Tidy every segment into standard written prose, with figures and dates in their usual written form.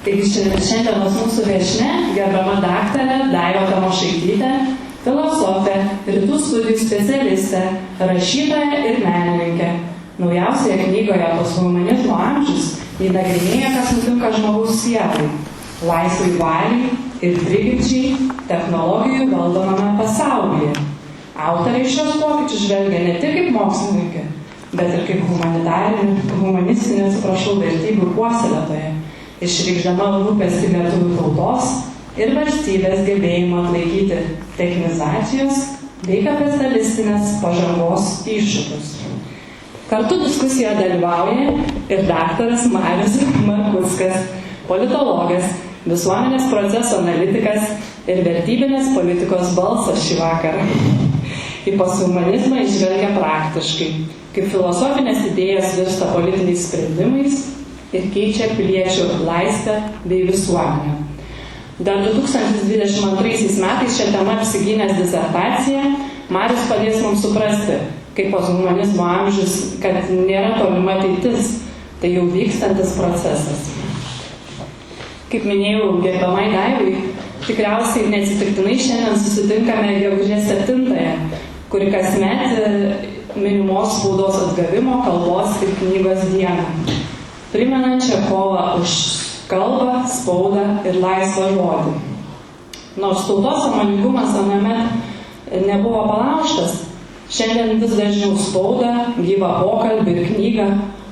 Taigi šiandienos mūsų viešnia, gerbiama daktarė Daiva Tamošaitytė, filosofė, rytų studijų specialistė, rašytoja ir menininkė. Naujausioje knygoje Posthumanizmo amžius ji nagrinėja, kas nutinka žmogaus sielai, laisvai valiai ir prigimčiai technologijų valdomame pasaulyje. Autoriai šios pokyčius žvelgia ne tik kaip mokslininkai, bet ir kaip humanistinė vertybių puoselėtoja, išreikšdama rūpestį lietuvių tautos ir valstybės gebėjimo atlaikyti technizacijos bei kapitalistinės pažangos iššūkius. Kartu diskusijoje dalyvauja ir daktaras Marius Markuckas, politologas, visuomenės proceso analitikas ir vertybinės politikos balsas šį vakarą. Į posthumanizmą įžvelgia praktiškai, kaip filosofinės idėjos virsta politiniais sprendimais ir keičia piliečių laisvę bei visuomenę. Dar 2022 metais šią temą apsigynęs disertaciją, Marius padės mums suprasti, kaip posthumanizmo amžius, kad nėra tolima ateitis, tai jau vykstantis procesas. Kaip minėjau, gerbiamai Daivai, tikriausiai neatsitiktinai šiandien susitinkame gegužės 7-ąją, kuri kasmet minimos spaudos atgavimo, kalbos ir knygos dieną, primenančią kovą už kalbą, spaudą ir laisvą žodį. Nors tautos sąmoningumas anuomet nebuvo palaužtas, šiandien vis dažniau spaudą, gyvą pokalbį ir knygą,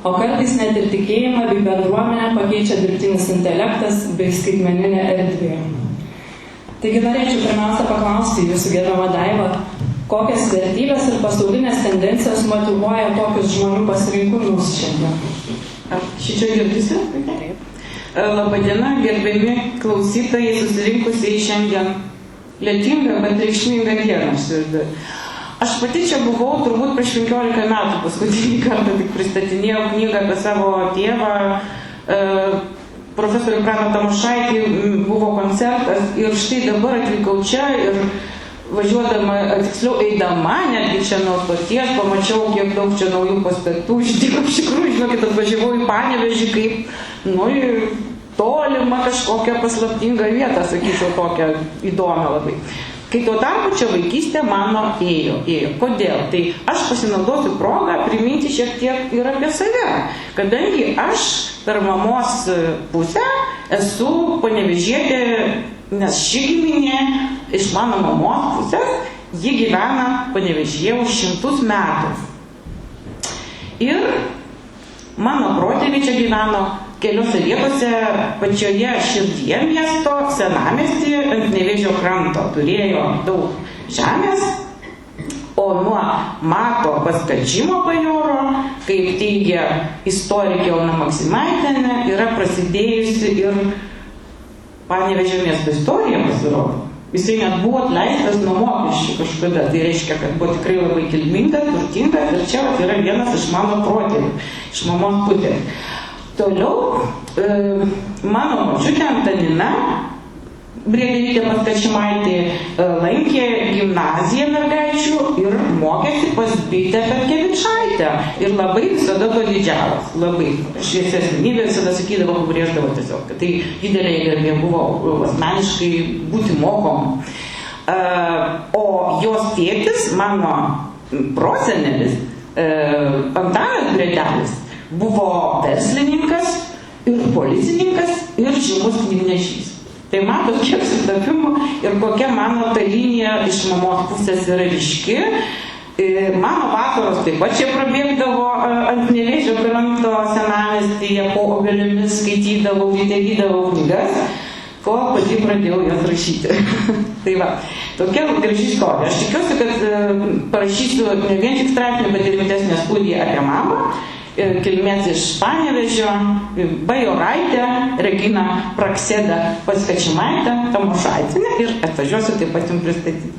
o kartais net ir tikėjimą bei bendruomenę pakeičia dirbtinis intelektas bei skaitmeninė erdvė. Taigi norėčiau pirmiausia paklausti jūsų, gerbiama Daiva, kokias vertybės ir pasaulinės tendencijos motyvuoja tokius žmonių pasirinkimus šiandien? Šičia girdisi? Taip. Labadiena, gerbiami klausytojai, susirinkusiai šiandien lietingą, bet reikšmingą dieną. Aš pati čia buvau turbūt prieš 15 metų, paskutinį kartą tik pristatinėjau knygą apie savo tėvą, profesorių Praną Tamošaitį, buvo koncertas ir štai dabar atvykau čia ir važiuodama, tiksliau eidama, netgi čia nuo stoties, pamačiau, kiek daug čia naujų pastatų, iš tikrųjų, žinokit, atvažiavau į Panevėžį kaip, tolima kažkokia paslaptinga vieta, sakyčiau, tokia įdomią labai. Kai tuo tarpu čia vaikystė mano ėjo. Kodėl? Tai aš pasinaudosiu progą priminti šiek tiek ir apie save, kadangi aš per mamos pusę esu panevėžietė, nes ši giminė iš mano mamos pusės, ji gyvena Panevėžyje už 100 metų. Ir mano protėviai čia gyveno keliose vietose pačioje širdyje miesto, senamiestyje, ant Nevėžio kranto. Turėjo daug žemės, o nuo Mato Paskačimo bajoro, kaip teigia istorikė Ona Maksimaitienė, yra prasidėjusi ir Panevėžio miesto istorija pasirodo. Jisai net buvo atleistas nuo mokesčių kažkada. Tai reiškia, kad buvo tikrai labai kilmingas, turtingas ir čia yra vienas iš mano protėvių, iš mamos pusės. Toliau, mano močiutė Antanina Brėgelytė Paskačimaitė lankė gimnaziją mergaičių ir mokėsi pas Bitę Petkevičaitę. Ir labai visada to didžiavas, labai šviesi asmenybė, visada sakydavo, pabrėždavo tiesiog, kad tai didelė garbė buvo asmeniškai būti mokom. O jos tėtis, mano prosenelis, Antanas Bredelis, buvo verslininkas ir policininkas ir žymus knygnešys. Tai matot, kiek sutapimų ir kokia mano ta linija iš mamos pusės yra ryški. Mano vakaros taip pat čia prabėgdavo ant Nevėžio kranto senamiestyje, po obeliomis skaitydavau, įdegydavau knygas, kol pati pradėjau jas rašyti. Tai va, tokia graži istorija. Aš tikiuosi, kad parašysiu ne vien tik straipsnį, bet ir rimtesnę studiją apie mamą. Kilmės iš Panevėžio, Bajoraitė, Regina Praksėda Paskačimaitė, Tamošaitinė ir atvažiuosiu taip pat jums pristatyti.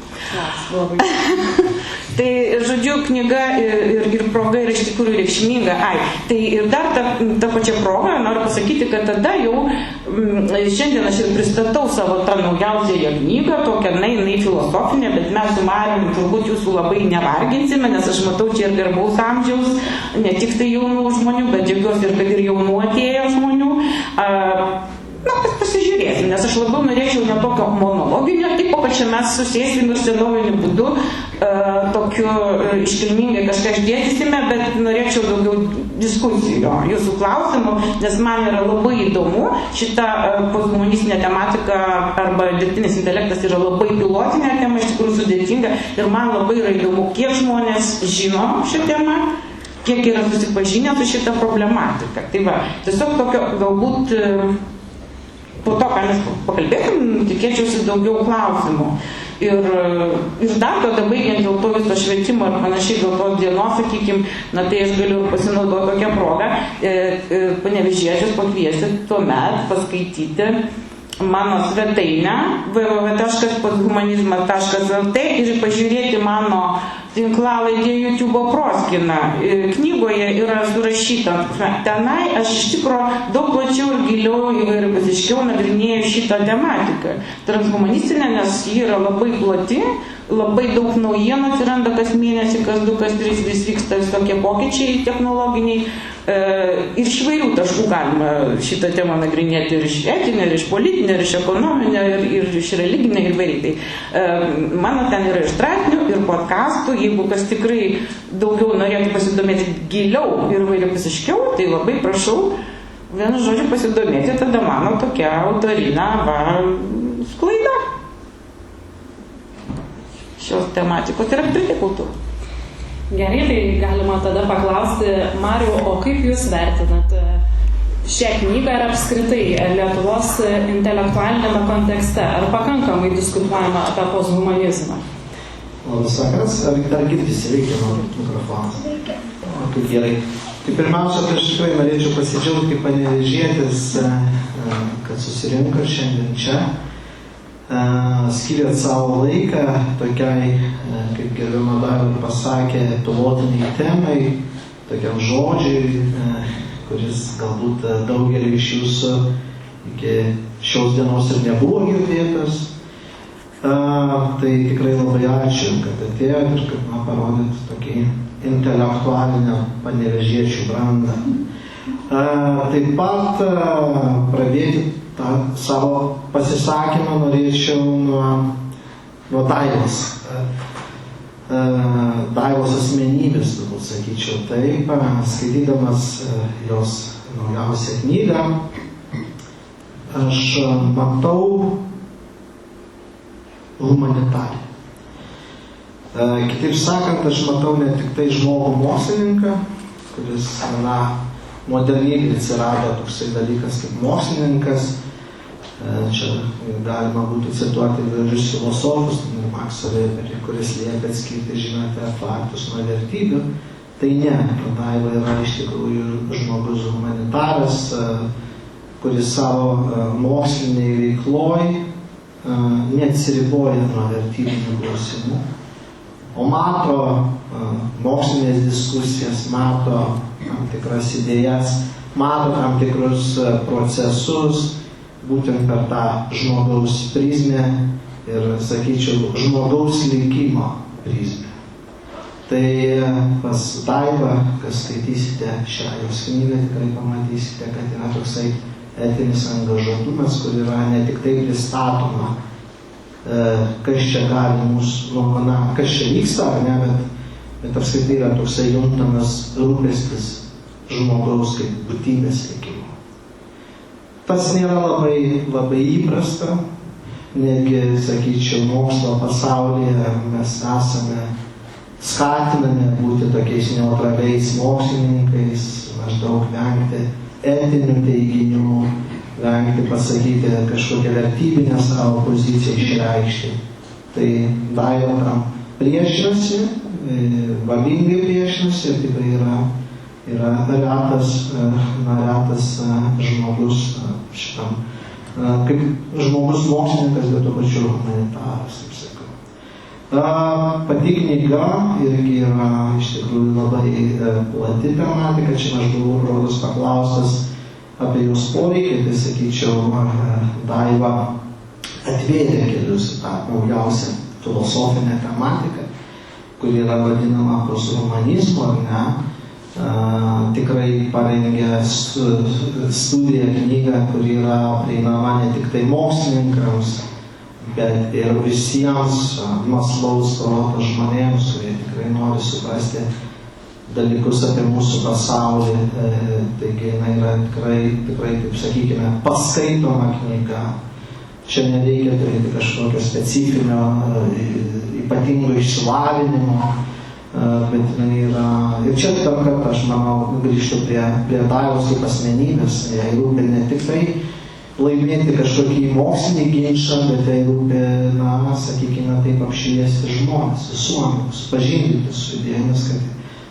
Tai, žodžiu, knyga ir proga yra iš tikrųjų reikšminga. Tai ir dar tą pačią progą noriu pasakyti, kad tada jau šiandien aš ir pristatau savo tą naujausiąją knygą, tokią, jinai filosofinė, bet mes su Marium turbūt jūsų labai nevarginsime, nes aš matau čia ir garbaus amžiaus, ne tik tai jaunų žmonių, bet džiaugiuosi ir kad ir jaunų atėjo žmonių. pasišnekėsim, nes aš labiau norėčiau ne tokio monologinio tipo, kad čia mes susėsim ir senoviniu būdu tokiu iškilmingai kažką išdėstysime, bet norėčiau daugiau diskusijų, jūsų klausimų, nes man yra labai įdomu, šita posthumanistinė tematika arba dirbtinis intelektas yra labai pilotinė tema, iš tikrųjų sudėtinga ir man labai yra įdomu, kiek žmonės žino šią temą, kiek yra susipažinę su šitą problematiką. Tai va, tiesiog tokio galbūt po to, ką mes pakalbėtum, tikėčiausi daugiau klausimų. Ir dar tada baigiant dėl to viso švietimo ir panašiai dėl tos dienos, sakykim, na tai aš galiu pasinaudoti tokią progą, panevėžiečius pakviesti tuomet paskaityti mano svetainę www.posthumanizmas.lt ir pažiūrėti mano tinklalaidė YouTube proskyną. Knygoje yra surašyta. Tenai aš iš tikrųjų daug plačiau ir giliau įvairiapusiškiau nagrinėju šitą tematiką. Transhumanistinė, nes ji yra labai plati, labai daug naujienų atsiranda kas mėnesį, kas 2, kas 3 vis vyksta visokie pokyčiai technologiniai. Ir iš vairių taškų galima šitą temą nagrinėti ir iš etinio, ir iš politinio, ir iš ekonominio, ir iš religinio, ir vairiai. Mano ten yra ir straipsnių, ir podcastų, jeigu kas tikrai daugiau norėtų pasidomėti giliau ir vairiapusiškiau, tai labai prašau vienu žodžiu pasidomėti, tada mano tokia autorinė sklaida šios tematikos ir apskritai kultūros. Gerai, tai galima tada paklausti, Mariau, o kaip jūs vertinat šią knygą ir apskritai Lietuvos intelektualinėme kontekste? Ar pakankamai diskutuojama apie posthumanizmą? Labas vakaras, ar girdisi, reikia nuo mikrofonas? Tai gerai. Tai pirmiausia, tai aš tikrai norėčiau pasidžiaugti kaip panevėžietis, kad susirinko šiandien čia. Skiriat savo laiką tokiai, kaip gerbiama Daiva pasakė, pilotiniai temai, tokiam žodžiui, kuris galbūt daugelį iš jūsų iki šios dienos ir nebuvo girdėtas. Tai tikrai labai ačiū, kad atėjot ir kad man parodėt tokį intelektualinę panevėžiečių brandą. Taip pat pradėti tą savo pasisakymą norėčiau nuo Daivos. Daivos asmenybės, turbūt sakyčiau taip, skaitydamas jos naujausią knygą, aš matau humanitarį. Kitaip sakant, aš matau ne tik tai žmogų mokslininką, kuris, moderniai atsirado toksai dalykas kaip mokslininkas. Čia galima būtų cituoti įvairius filosofus, Makso Weberį, kuris liepia atskirti, žinote, faktus nuo vertybių. Tai ne, Daiva yra iš tikrųjų žmogus humanitaras, kuris savo moksliniai veikloj neatsiriboja nuo vertybinių klausimų, o mato mokslinės diskusijas, mato tam tikras idėjas, mato tam tikrus procesus, būtent per tą žmogaus prizmę ir, sakyčiau, žmogaus likimo prizmę. Tai pas Daivą, kas skaitysite šią jos knygą, tikrai pamatysite, kad yra toksai etinis angažuotumas, kur yra ne tik tai pristatoma, kas čia gali mūsų, kas čia vyksta, ar ne, bet apskritai yra toksai juntamas rūpestis žmogaus kaip būtybės likimo. Tas nėra labai įprasta, netgi, sakyčiau, mokslo pasaulyje mes esame skatinami būti tokiais neutraliais mokslininkais, maždaug vengti etinių teiginių, vengti pasakyti kažkokią vertybinę savo poziciją išreikšti. Tai Daiva tam priešinasi, valingai priešinasi ir tikrai yra retas žmogus šitam, kaip žmogus mokslininkas, bet tuo pačiu humanitaras, taip sakau. Pati knyga irgi yra iš tikrųjų labai plati tematika, čia aš buvau rodos paklaustas apie jos poreikį, tai sakyčiau, Daiva atvėrė kelius į tą naujausią filosofinę tematiką, kuri yra vadinama posthumanizmu, ar ne. tikrai parengė studiją, knygą, kuri yra prieinama ne tik tai mokslininkams, bet ir visiems mąslaus proto žmonėms, kurie tikrai nori suprasti dalykus apie mūsų pasaulį. Taigi jinai yra tikrai, taip sakykime, paskaitoma knyga. Čia nereikia turėti kažkokio specifinio, ypatingo išsilavinimo, bet jinai yra... Ir čia tam kartą, aš manau, grįžtu prie Daivos kaip asmenybės. Jai rūpi ne tik tai laimėti kažkokį mokslinį ginčą, bet tai rūpi, sakykime, taip apšviesti žmonės, visuomenę, supažindinti su idėjomis, kad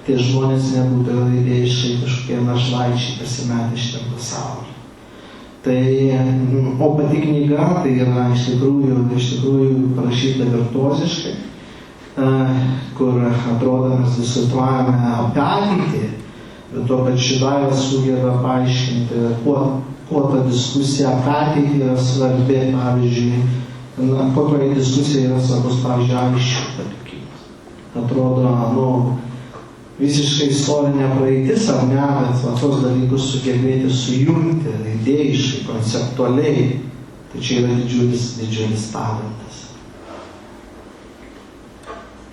tie žmonės nebūtų idėjiškai kažkokie našlaičiai pasimetę šitam pasaulyje. Tai, o pati knyga, tai yra iš tikrųjų parašyta virtuoziškai, kur atrodo mes diskutuojame apie ateitį, bet tuo pačiu Daiva sugeba paaiškinti, kuo ta diskusija apie ateitį yra svarbi, pavyzdžiui, kokioje diskusija yra svarbus, pavyzdžiui, aviščių palikimas. Atrodo, visiškai istorinė praeitis, ar ne, bet tos dalykus sugebėti sujungti idėjiškai, konceptualiai, tai čia yra didžiulis talentas.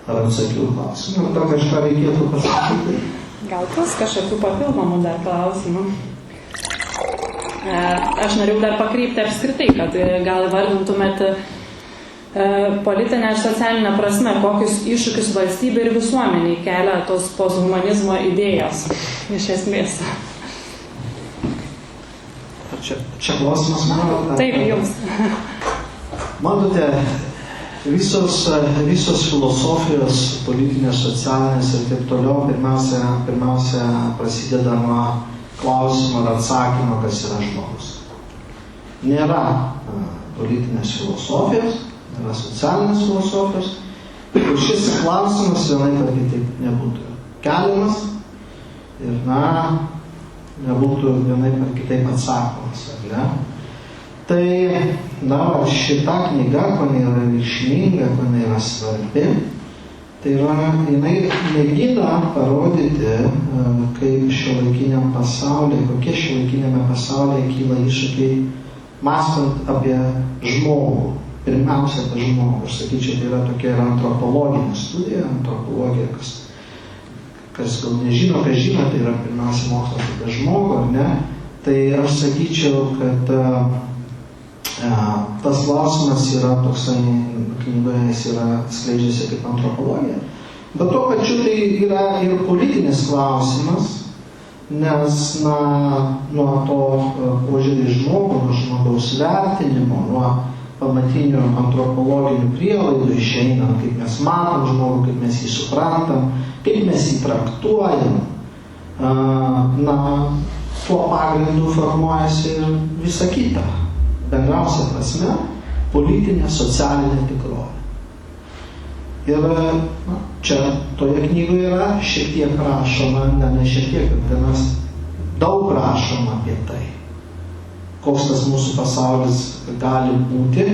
Ar atsakiau klausimą? Ar kažką reikėtų pasakyti? Gal kažkokių papildomų dar klausimų? Aš norėjau dar pakreipti apskritai, kad gal įvardintumėt politinę ir socialinę prasme, kokius iššūkius valstybė ir visuomeniai kelia tos posthumanizmo idėjos, iš esmės. Čia klausimas mano? Taip, jums. Matote, visos filosofijos, politinės, socialinės ir taip toliau, pirmiausia prasideda nuo klausimo ir atsakymo, kas yra žmogus. Nėra politinės filosofijos, yra socialinės filosofijos, ir šis klausimas vienaip ar kitaip nebūtų keliamas ir, nebūtų vienaip ar kitaip atsakomas, ar ne? Tai, šita knyga, ko yra reikšminga, ko yra svarbi, tai yra, jinai mėgina parodyti, kaip šiuolaikiniam pasaulyje, kokie šiuolaikinėme pasaulyje kyla iššūkiai, mąstant apie žmogų. Pirmiausia, apie žmogų. Aš sakyčiau, tai yra tokia antropologinė studija. Antropologija, kas gal nežino, kas žino, tai yra pirmiausia mokslas apie žmogų, ar ne? Tai aš sakyčiau, kad tas klausimas yra toksai, knygoje jis yra skleidžiasi kaip antropologija. Bet tuo pačiu tai yra ir politinis klausimas, nes nuo to požiūrį į žmogų, nuo žmogaus vertinimo, nuo pamatinių antropologinių prielaidų išeina, kaip mes matom žmogų, kaip mes jį suprantam, kaip mes jį traktuojam. Tuo pagrindu formuojasi ir visa kita. Bendriausia prasme, politinė, socialinė tikrovė. Ir čia toje knygoje yra šiek tiek rašoma, ne šiek tiek, bet mes daug rašoma apie tai, koks tas mūsų pasaulis gali būti,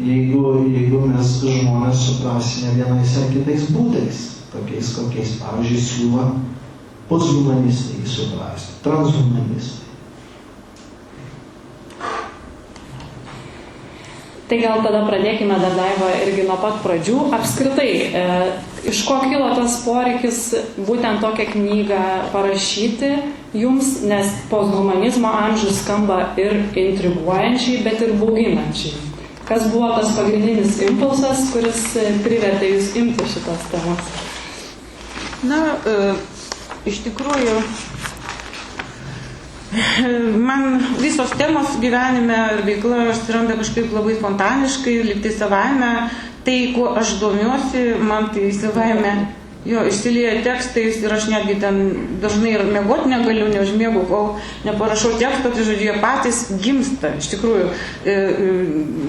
jeigu mes žmonės suprasime vienais ar kitais būdais, tokiais kokiais, pavyzdžiui, siūlo posthumanistai suprasti, transhumanistai. Tai gal tada pradėkime dar, Daiva, irgi nuo pat pradžių. Apskritai, iš ko kilo tas poreikis būtent tokią knygą parašyti jums, nes posthumanizmo amžius skamba ir intriguojančiai, bet ir bauginančiai. Kas buvo tas pagrindinis impulsas, kuris privertė jūs imti šitos temos? Iš tikrųjų, man visos temos gyvenime ir veikla atsiranda kažkaip labai spontaniškai, lyg tai savaime. Tai, kuo aš domiuosi, man tai savaime išsilieja tekstais ir aš netgi ten dažnai ir miegoti negaliu, neužmiegu, kol neparašau teksto, tai žodžiu, jie patys gimsta. Iš tikrųjų,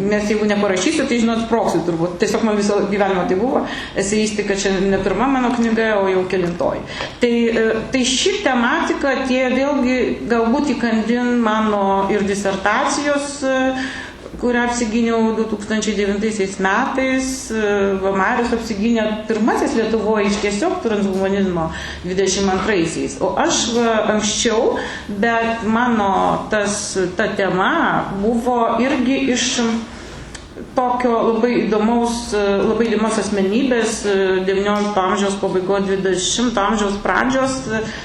nes jeigu neparašysiu, tai žinot, sproksiu turbūt. Tiesiog man viso gyvenimo tai buvo. Eseistika čia ne pirma mano knyga, o jau kelintoji. Tai ši tematika tie vėlgi galbūt įkandin mano ir disertacijos kurią apsigyniau 2009 metais. Marius apsigynė pirmasis Lietuvoje iš tiesiog transhumanizmo 22-aisiais. O aš anksčiau, bet mano ta tema buvo irgi iš tokio labai įdomios asmenybės 19 amžiaus pabaigos 20 amžiaus pradžios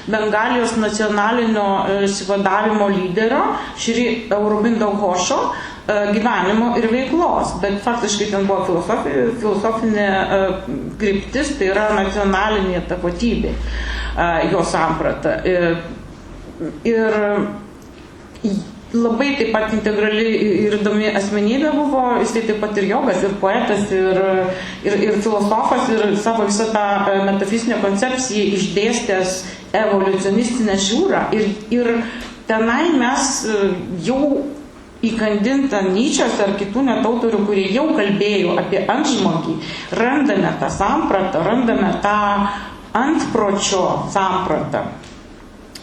Bengalijos nacionalinio išsivadavimo lyderio Šri Aurobindo Ghošo gyvenimo ir veiklos, bet faktiškai ten buvo filosofinė kryptis, tai yra nacionalinė tapatybė, jo samprata. Ir labai taip pat integrali ir įdomi asmenybė buvo, jisai taip pat ir jogas, ir poetas, ir filosofas, ir savo visą tą metafizinę koncepciją išdėstęs evoliucionistinę žiūrą. Ir tenai mes jau įkandintą Nyčės ar kitų net autorių, kurie jau kalbėjo apie antžmogį, randame tą sampratą, randame tą antpročio sampratą.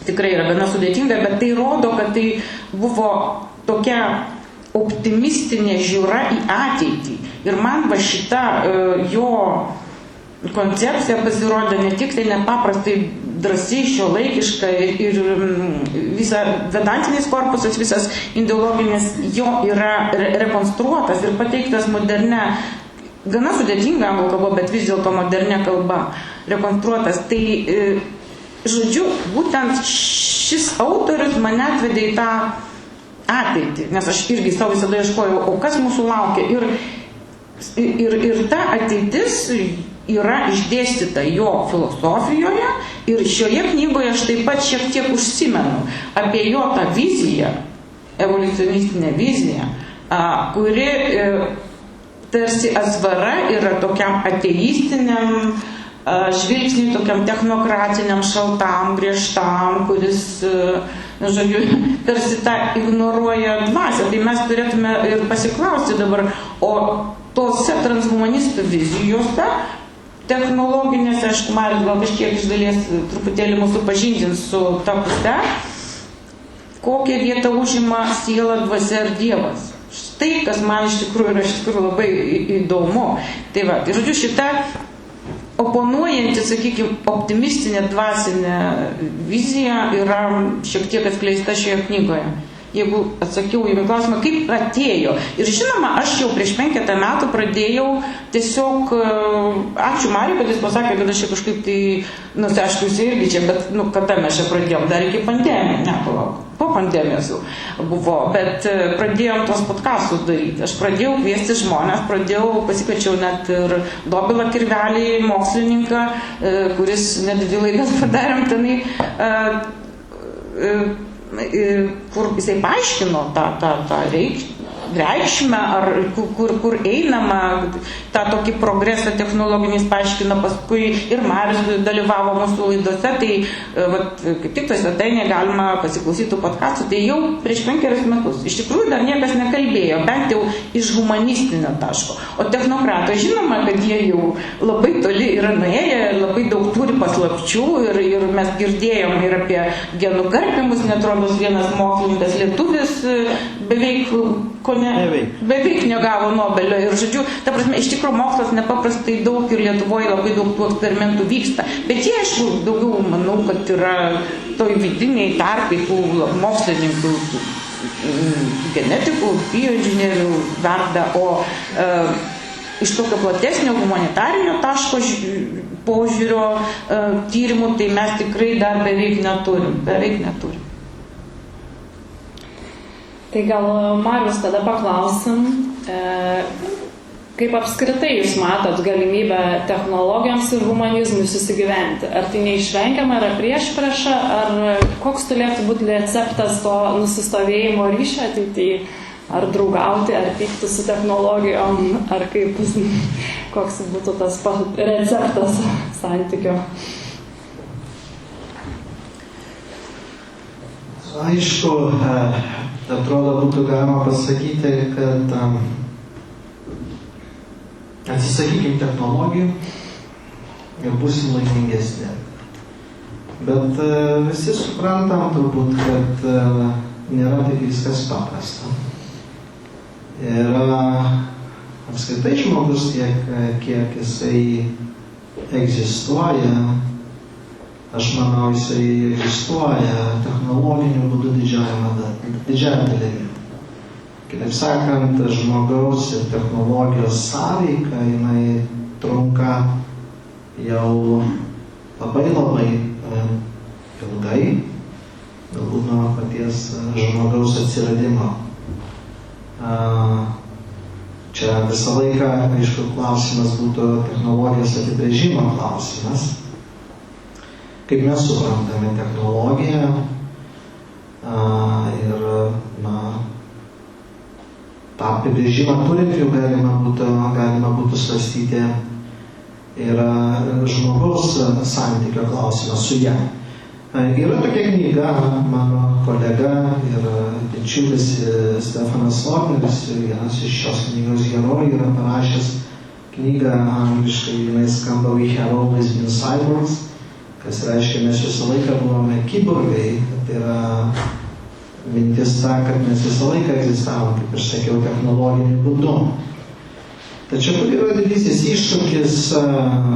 Tikrai yra gana sudėtinga, bet tai rodo, kad tai buvo tokia optimistinė žiūra į ateitį. Ir man va šita jo koncepcija pasirodė ne tik tai nepaprastai drąsiai, šiuolaikiška ir visa vedantinis korpusas, visas ideologinis jo yra rekonstruotas ir pateiktas modernė, gana sudėtinga anglų kalba, bet vis dėlto modernė kalba rekonstruotas. Tai žodžiu, būtent šis autorius mane atvedė į tą ateitį, nes aš irgi savo visada ieškojau, o kas mūsų laukia. Ir ta ateitis yra išdėstyta jo filosofijoje ir šioje knygoje aš taip pat šiek tiek užsimenu apie jo tą viziją, evoliucionistinę viziją, kuri tarsi atsvara yra tokiam ateistiniam žvilgsniui, tokiam technokratiniam, šaltam, griežtam, kuris, žodžiu, tarsi tą ignoruoja dvasią. Tai mes turėtume ir pasiklausti dabar, o tose transhumanistų vizijose, technologinėse, aišku, Marius gal kažkiek iš dalies truputėlį mūsų pažindins su ta puse, kokią vietą užima siela, dvasia ir Dievas. Štai, kas man iš tikrųjų yra labai įdomu. Tai va, tai žodžiu, šita oponuojanti, sakykime, optimistinė dvasinė vizija yra šiek tiek atskleista šioje knygoje. Jeigu atsakiau į klausimą, kaip atėjo. Ir žinoma, aš jau prieš 5 metų pradėjau tiesiog, ačiū Mariui, kad jis pasakė, kad aš čia kažkaip tai, aišku, jis irgi čia, bet, kada mes čia pradėjom, dar iki pandemijos, ne, palauk, po pandemijos jau buvo, bet pradėjom tos podcastus daryti. Aš pradėjau kviesti žmonės, pasikviečiau net ir Dobilą Kirvelį, mokslininką, kuris net 2 laidas padarėm tenai, kur jisai paaiškino tą reikšmę, ar kur einama, tą tokį progresą technologinis paaiškino, paskui ir Marius dalyvavo mūsų laidose, tai kaip tik toj svetainėje galima pasiklausyti podcastų, tai jau prieš 5 metus. Iš tikrųjų dar niekas nekalbėjo, bent jau iš humanistinio taško. O technokratai, žinoma, kad jie jau labai toli yra nuėję, labai daug turi paslapčių ir mes girdėjom ir apie genų karpimus, netrodos vienas mokslininkas lietuvis beveik negavo Nobelio. Ir žodžiu, ta prasme, iš tikrųjų mokslas nepaprastai daug ir Lietuvoje labai daug tų eksperimentų vyksta. Bet jie, aišku, daugiau manau, kad yra toj vidiniai tarpai tų mokslininkų, genetikų, bioinžinierių verda, o iš tokio platesnio humanitarinio taško požiūrio tyrimų, tai mes tikrai dar beveik neturim. Tai gal, Marius, tada paklausim, kaip apskritai jūs matot galimybę technologijoms ir humanizmui susigyventi? Ar tai neišvengiama, ar priešprieša, ar koks turėtų būti receptas to nusistovėjimo ryšio ateityje? Ar draugauti, ar pykti su technologijom, ar kaip, koks būtų tas receptas santykio? Aišku, atrodo būtų galima pasakyti, kad atsisakykim technologijų ir būsim laimingesni. Bet visi suprantam turbūt, kad nėra taip viskas paprasta. Ir apskritai žmogus, kiek jisai egzistuoja, aš manau, jisai egzistuoja technologiniu būdu didžiąją dalimi. Kitaip sakant, žmogaus ir technologijos sąveika, jinai trunka jau labai ilgai, galbūt nuo paties žmogaus atsiradimo. Čia visą laiką, aišku, klausimas būtų technologijos apibrėžimo klausimas. Kaip mes suprantame technologiją ir, tą apibrėžimą turint jau galima būtų svarstyti ir žmogaus santykio klausimas su ją. Yra tokia knyga, mano kolega ir bičiulis Stefanas Lotneris, vienas iš šios knygos herojų, yra parašęs knygą angliškai, jinai skamba We have always been cyborgs, kas reiškia, mes visą laiką buvome kiborgai, tai yra mintis ta, kad mes visą laiką egzistavom, kaip ir sakiau, technologiniu būdu. Tačiau kur yra didysis iššūkis,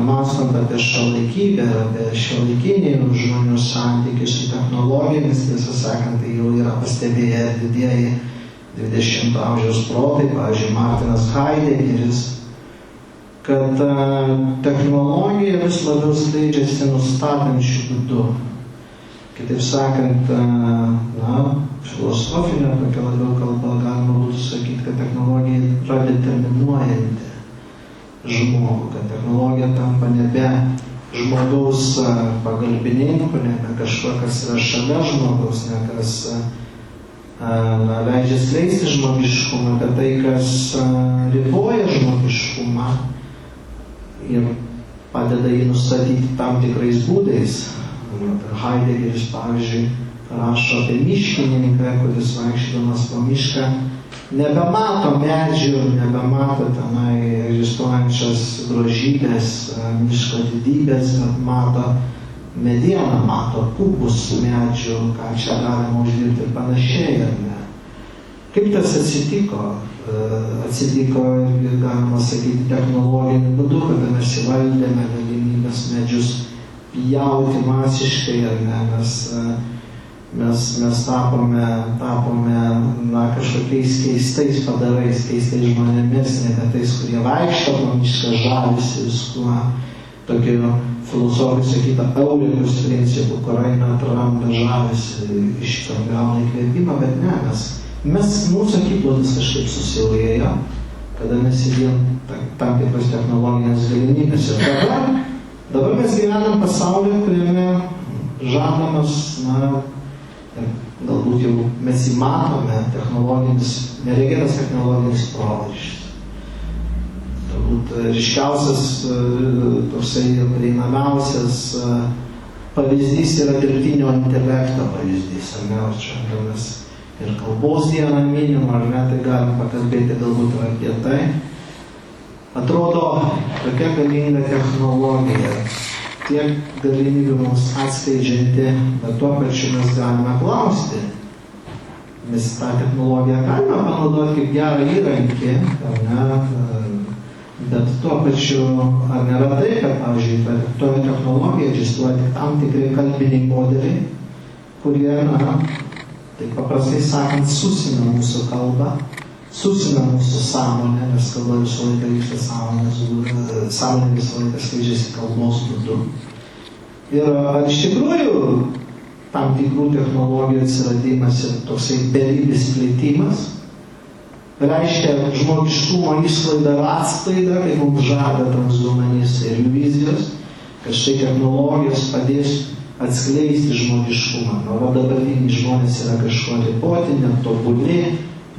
mąstant apie šiuolaikybę, apie šiuolaikinį žmonių santykį su technologijomis, tiesą sakant, tai jau yra pastebėję didieji 20 amžiaus protai, pavyzdžiui, Martinas Heideggeris, kad technologija vis labiau skleidžiasi nustatančiu būdu. Kitaip sakant, filosofinė tokia labiau kalba, galima būtų sakyti, kad technologija yra determinuojanti žmogų, kad technologija tampa nebe žmogaus pagalbininku, nebe kažkuo, kas yra šalia žmogaus, ne kas leidžia skleisti žmogiškumą, bet tai, kas riboja žmogiškumą ir padeda jį nustatyti tam tikrais būdais. Heideggeris, pavyzdžiui, rašo apie miškininką, kuris vaikščiodamas po mišką nebemato medžių, nebemato tenai egzistuojančios grožybės, miško didybės, bet mato medieną, mato pupus medžių, ką čia galima uždirbti ir panašiai, ar ne? Kaip tas atsitiko? Atsitiko, galima sakyti, technologiniu būdu, kada mes įvaldėme galimybės medžius pjauti masiškai, ar ne, mes tapome kažkokiais keistais padarais, keistais žmonėmis, nebe tais, kurie vaikšto po mišką, žavisi viskuo, tokiu filosofai sakyta Eurikos principu, kur eina atranda žavisi, iš to gauna įkvėpimą, bet ne, mūsų akiplotis kažkaip susiaurėjo, kada mes įdėjom tam tikros technologinės galimybės. Ir dabar mes gyvenam pasaulyje, kuriame žadamas, galbūt jau mes įmatome neregėtas technologinis proveržis. Turbūt ryškiausias, toksai prieinamiausias pavyzdys yra dirbtinio intelekto pavyzdys. Ar ne, čia mes ir kalbos dieną minim, ar ne, tai galim pakalbėti galbūt ir apie tai. Atrodo, tokia galinga technologija, tiek galimybių mums atskleidžianti, bet tuo pačiu mes galime klausti. Mes tą technologiją galime panaudoti kaip gerą įrankį, ar ne, bet tuo pačiu, ar nėra tai, kad, pavyzdžiui, toje technologijoje egzistuoja tik tam tikri kalbiniai modeliai, kurie, taip paprastai sakant, susina mūsų kalbą, susina mūsų sąmonę, nes kalba visą laiką vyksta sąmonė visą laiką skleidžiasi kalbos būdu. Ir ar iš tikrųjų tam tikrų technologijų atsiradimas ir toksai beribis plėtimas reiškia žmogiškumo išsklaidą ir atsklaidą, kai mums žada transhumanistai ir jų vizijos, kad štai technologijos padės atskleisti žmogiškumą. O dabartiniai žmonės yra kažko riboti, netobuli,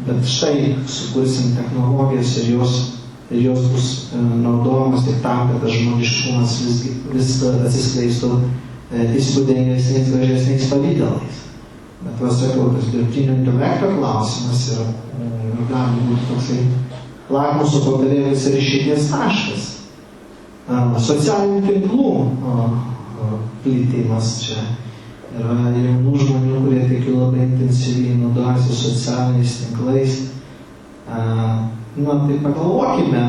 bet štai sukursim technologijas ir jos bus naudojamas tik tam, kad tas žmogiškumas vis atsiskleistų įspūdingesniais, gražesniais pavydalais. Bet sakau, tas dirbtinio intelekto klausimas yra gali būti toksai lakmuso popierėlis ir išeities taškas. Socialinių tinklų plitimas čia. Yra jaunų žmonių, kurie tikiu labai intensyviai naudojasi socialiniais tinklais, na tai pagalvokime,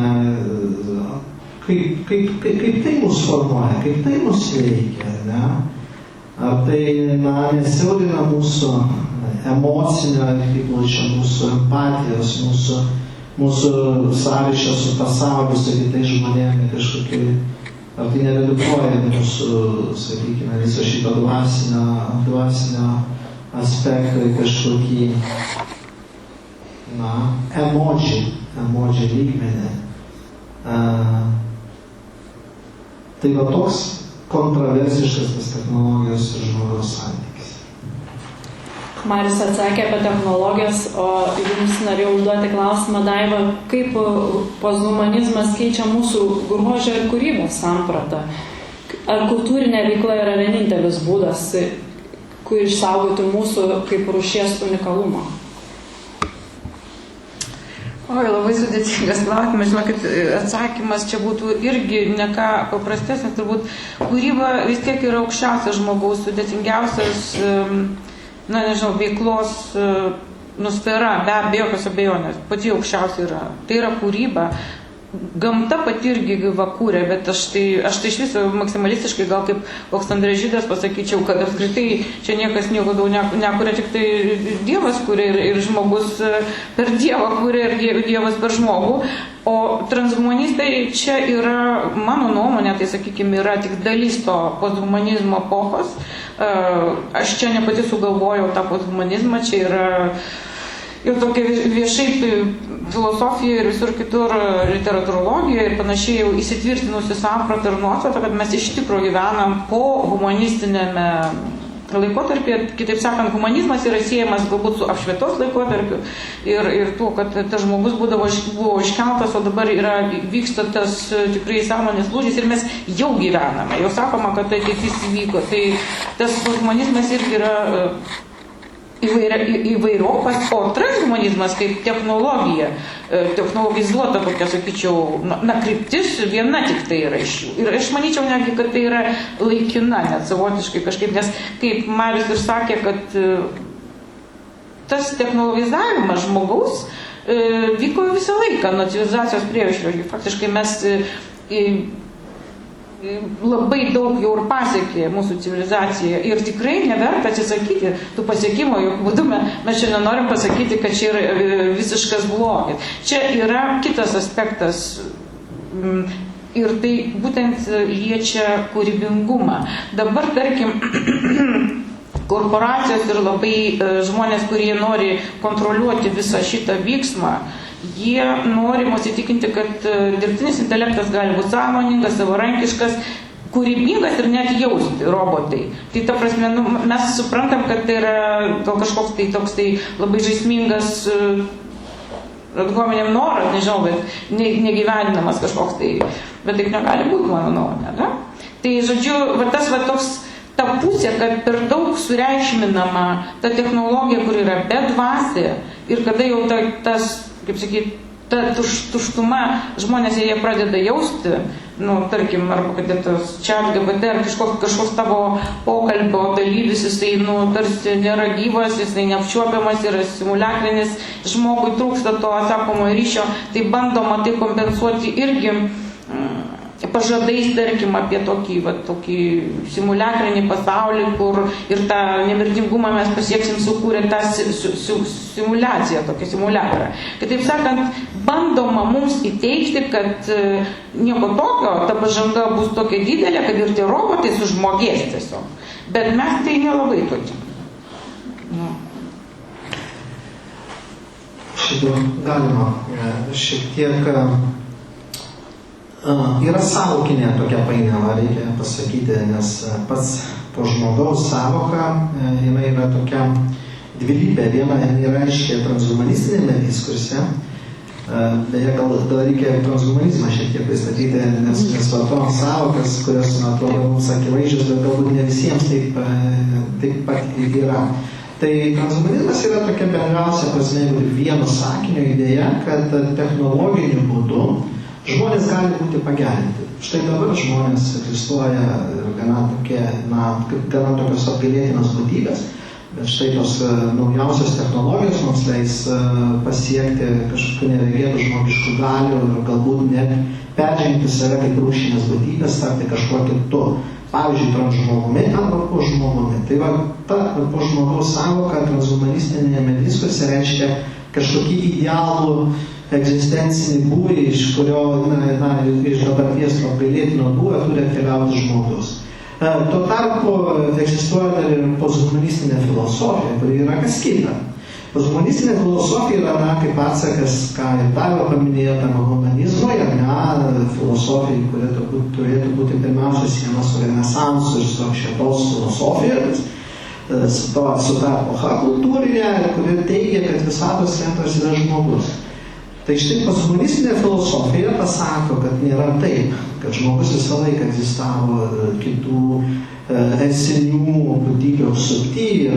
kaip tai mus formuoja, kaip tai mus veikia, ne? Ar tai, na, nesiaurina mūsų emocinio įgūdžio, mūsų empatijos, mūsų sąryšio su pasauliu, su kitais žmonėmis kažkokiu, ar tai neredukuoja mūsų, sakykime, viso šito dvasinio aspekto į kažkokį, na, emodžių lygmenį. Tai va toks kontroversiškas tas technologijos ir žmogaus santykis. Marius atsakė apie technologijas, o jums norėjau užduoti klausimą, Daiva, kaip posthumanizmas keičia mūsų grožio ir kūrybos sampratą? Ar kultūrinė veikla yra vienintelis būdas, kur išsaugoti mūsų kaip rūšies unikalumą? Oi, labai sudėtingas klausimas, žinokit, atsakymas čia būtų irgi ne ką paprastesnis, turbūt kūryba vis tiek yra aukščiausias žmogaus, sudėtingiausias, na nežinau, veiklos sfera, be jokios abejonės, pati aukščiausia yra. Tai yra kūryba. Gamta pati irgi gyva kūrė, bet aš tai iš viso maksimalistiškai gal kaip koks Andrėžydas pasakyčiau, kad apskritai čia niekas nieko daug nekūrė, tik tai Dievas kūrė ir žmogus per Dievą kūrė ir Dievas per žmogų. O transhumanistai čia yra, mano nuomonė, tai sakykime, yra tik dalis to posthumanizmo epochos. Aš čia ne pati sugalvojau tą posthumanizmą, čia yra ir tokia viešai filosofija ir visur kitur literatūrologija ir panašiai jau įsitvirtinusi samprata ir nuostata, kad mes iš tikrųjų gyvenam po humanistinėme laikotarpyje. Kitaip sakant, humanizmas yra siejamas galbūt su apšvietos laikotarpiu ir tuo, kad tas žmogus buvo iškeltas, o dabar vyksta tas tikrai sąmonės lūžis ir mes jau gyvename. Jau sakoma, kad tai ateitis įvyko. Tai tas humanizmas irgi yra įvairiopas, o transhumanizmas kaip technologija, technologizuota tokia, sakyčiau, na, kryptis viena tik tai yra iš jų. Ir aš manyčiau netgi, kad tai yra laikina, net savotiškai kažkaip, nes kaip Marius ir sakė, kad tas technologizavimas žmogaus vyko visą laiką nuo civilizacijos priešo. Faktiškai mes labai daug jau ir pasiekė mūsų civilizacija ir tikrai neverta atsisakyti tų pasiekimų, juk būdu mes šiandien norim pasakyti, kad čia yra visiškas blogis. Čia yra kitas aspektas ir tai būtent liečia kūrybingumą. Dabar, tarkim, korporacijos ir labai žmonės, kurie nori kontroliuoti visą šitą vyksmą, jie nori mus įtikinti, kad dirbtinis intelektas gali būti sąmoningas, savarankiškas, kūrybingas ir net jausti robotai. Tai ta prasme, mes suprantam, kad tai yra gal kažkoks tai toks tai labai žaismingas atgominėm noras, nežinau, bet negyvendinamas kažkoks tai, bet taip negali būti, mano nuomonė, ne? Tai, žodžiu, toks ta pusė, kad per daug sureikšminama ta technologija, kur yra bedvasė ir kada jau tas, kaip sakyti, ta tuštuma žmonės jie pradeda jausti, nu, tarkim, arba kad tas ChatGPT ar kažkoks tavo pokalbio dalyvis, jisai, nu, tarsi nėra gyvas, jisai neapčiuopiamas, yra simuliakrinis, žmogui trūksta to atsakomo ryšio, tai bandoma tai kompensuoti irgi pažadais, tarkim, apie tokį simuliakrinį pasaulį, kur ir tą nemirtingumą mes pasieksim sukūrę tą simuliaciją, tokią simuliakrą. Kitaip sakant, bandoma mums įteikti, kad nieko tokio, ta pažanga bus tokia didelė, kad ir tie robotai sužmogės tiesiog. Bet mes tai nelabai tokie. Nu. Šito galima šiek tiek yra sąvokinė tokia painiava, reikia pasakyti, nes pats po žmogaus sąvoka, jinai yra tokia dvilypė. Viena yra reiškia transhumanistinėme diskurse, beje, gal reikia transhumanizmą šiek tiek pristatyti, nes mes vartojam sąvokas, kurios atrodo mums akivaizdžios, bet galbūt ne visiems taip pat yra. Tai transhumanizmas yra tokia bendriausia prasme vieno sakinio idėja, kad technologiniu būdu žmonės gali būti pagerinti. Štai dabar žmonės egzistuoja gana tokios apgailėtinos būtybės, Bet štai tos naujausios technologijos mums leis pasiekti kažkokių neregėtų žmogiškų galių ir galbūt net peržengti save kaip rūšinės būtybės, tapti kažkuo kitu. Pavyzdžiui, transžmogumi arba postžmogumi. Tai va, ta postžmogaus sąvoka transhumanistinėme diskurse reiškia kažkokį idealų egzistencinį būvį, iš kurio, iš dabarties to gailėtino būvio turi atkeliauti žmogus. Tuo tarpu egzistuoja dar ir posthumanistinė filosofija, kuri yra kas kita. Posthumanistinė filosofija yra, kaip atsakas, ką ir Daiva paminėjo, tam humanizmui, filosofija, kuri turėtų būti pirmiausia siejama su renesansu ir su šitos filosofijomis, su ta epocha kultūrinė, kuri teigia, kad visatos centras yra žmogus. Tai štai posthumanistinė filosofija pasako, kad nėra taip, kad žmogus visą laiką egzistavo kitų esinių būtybių apsupty ir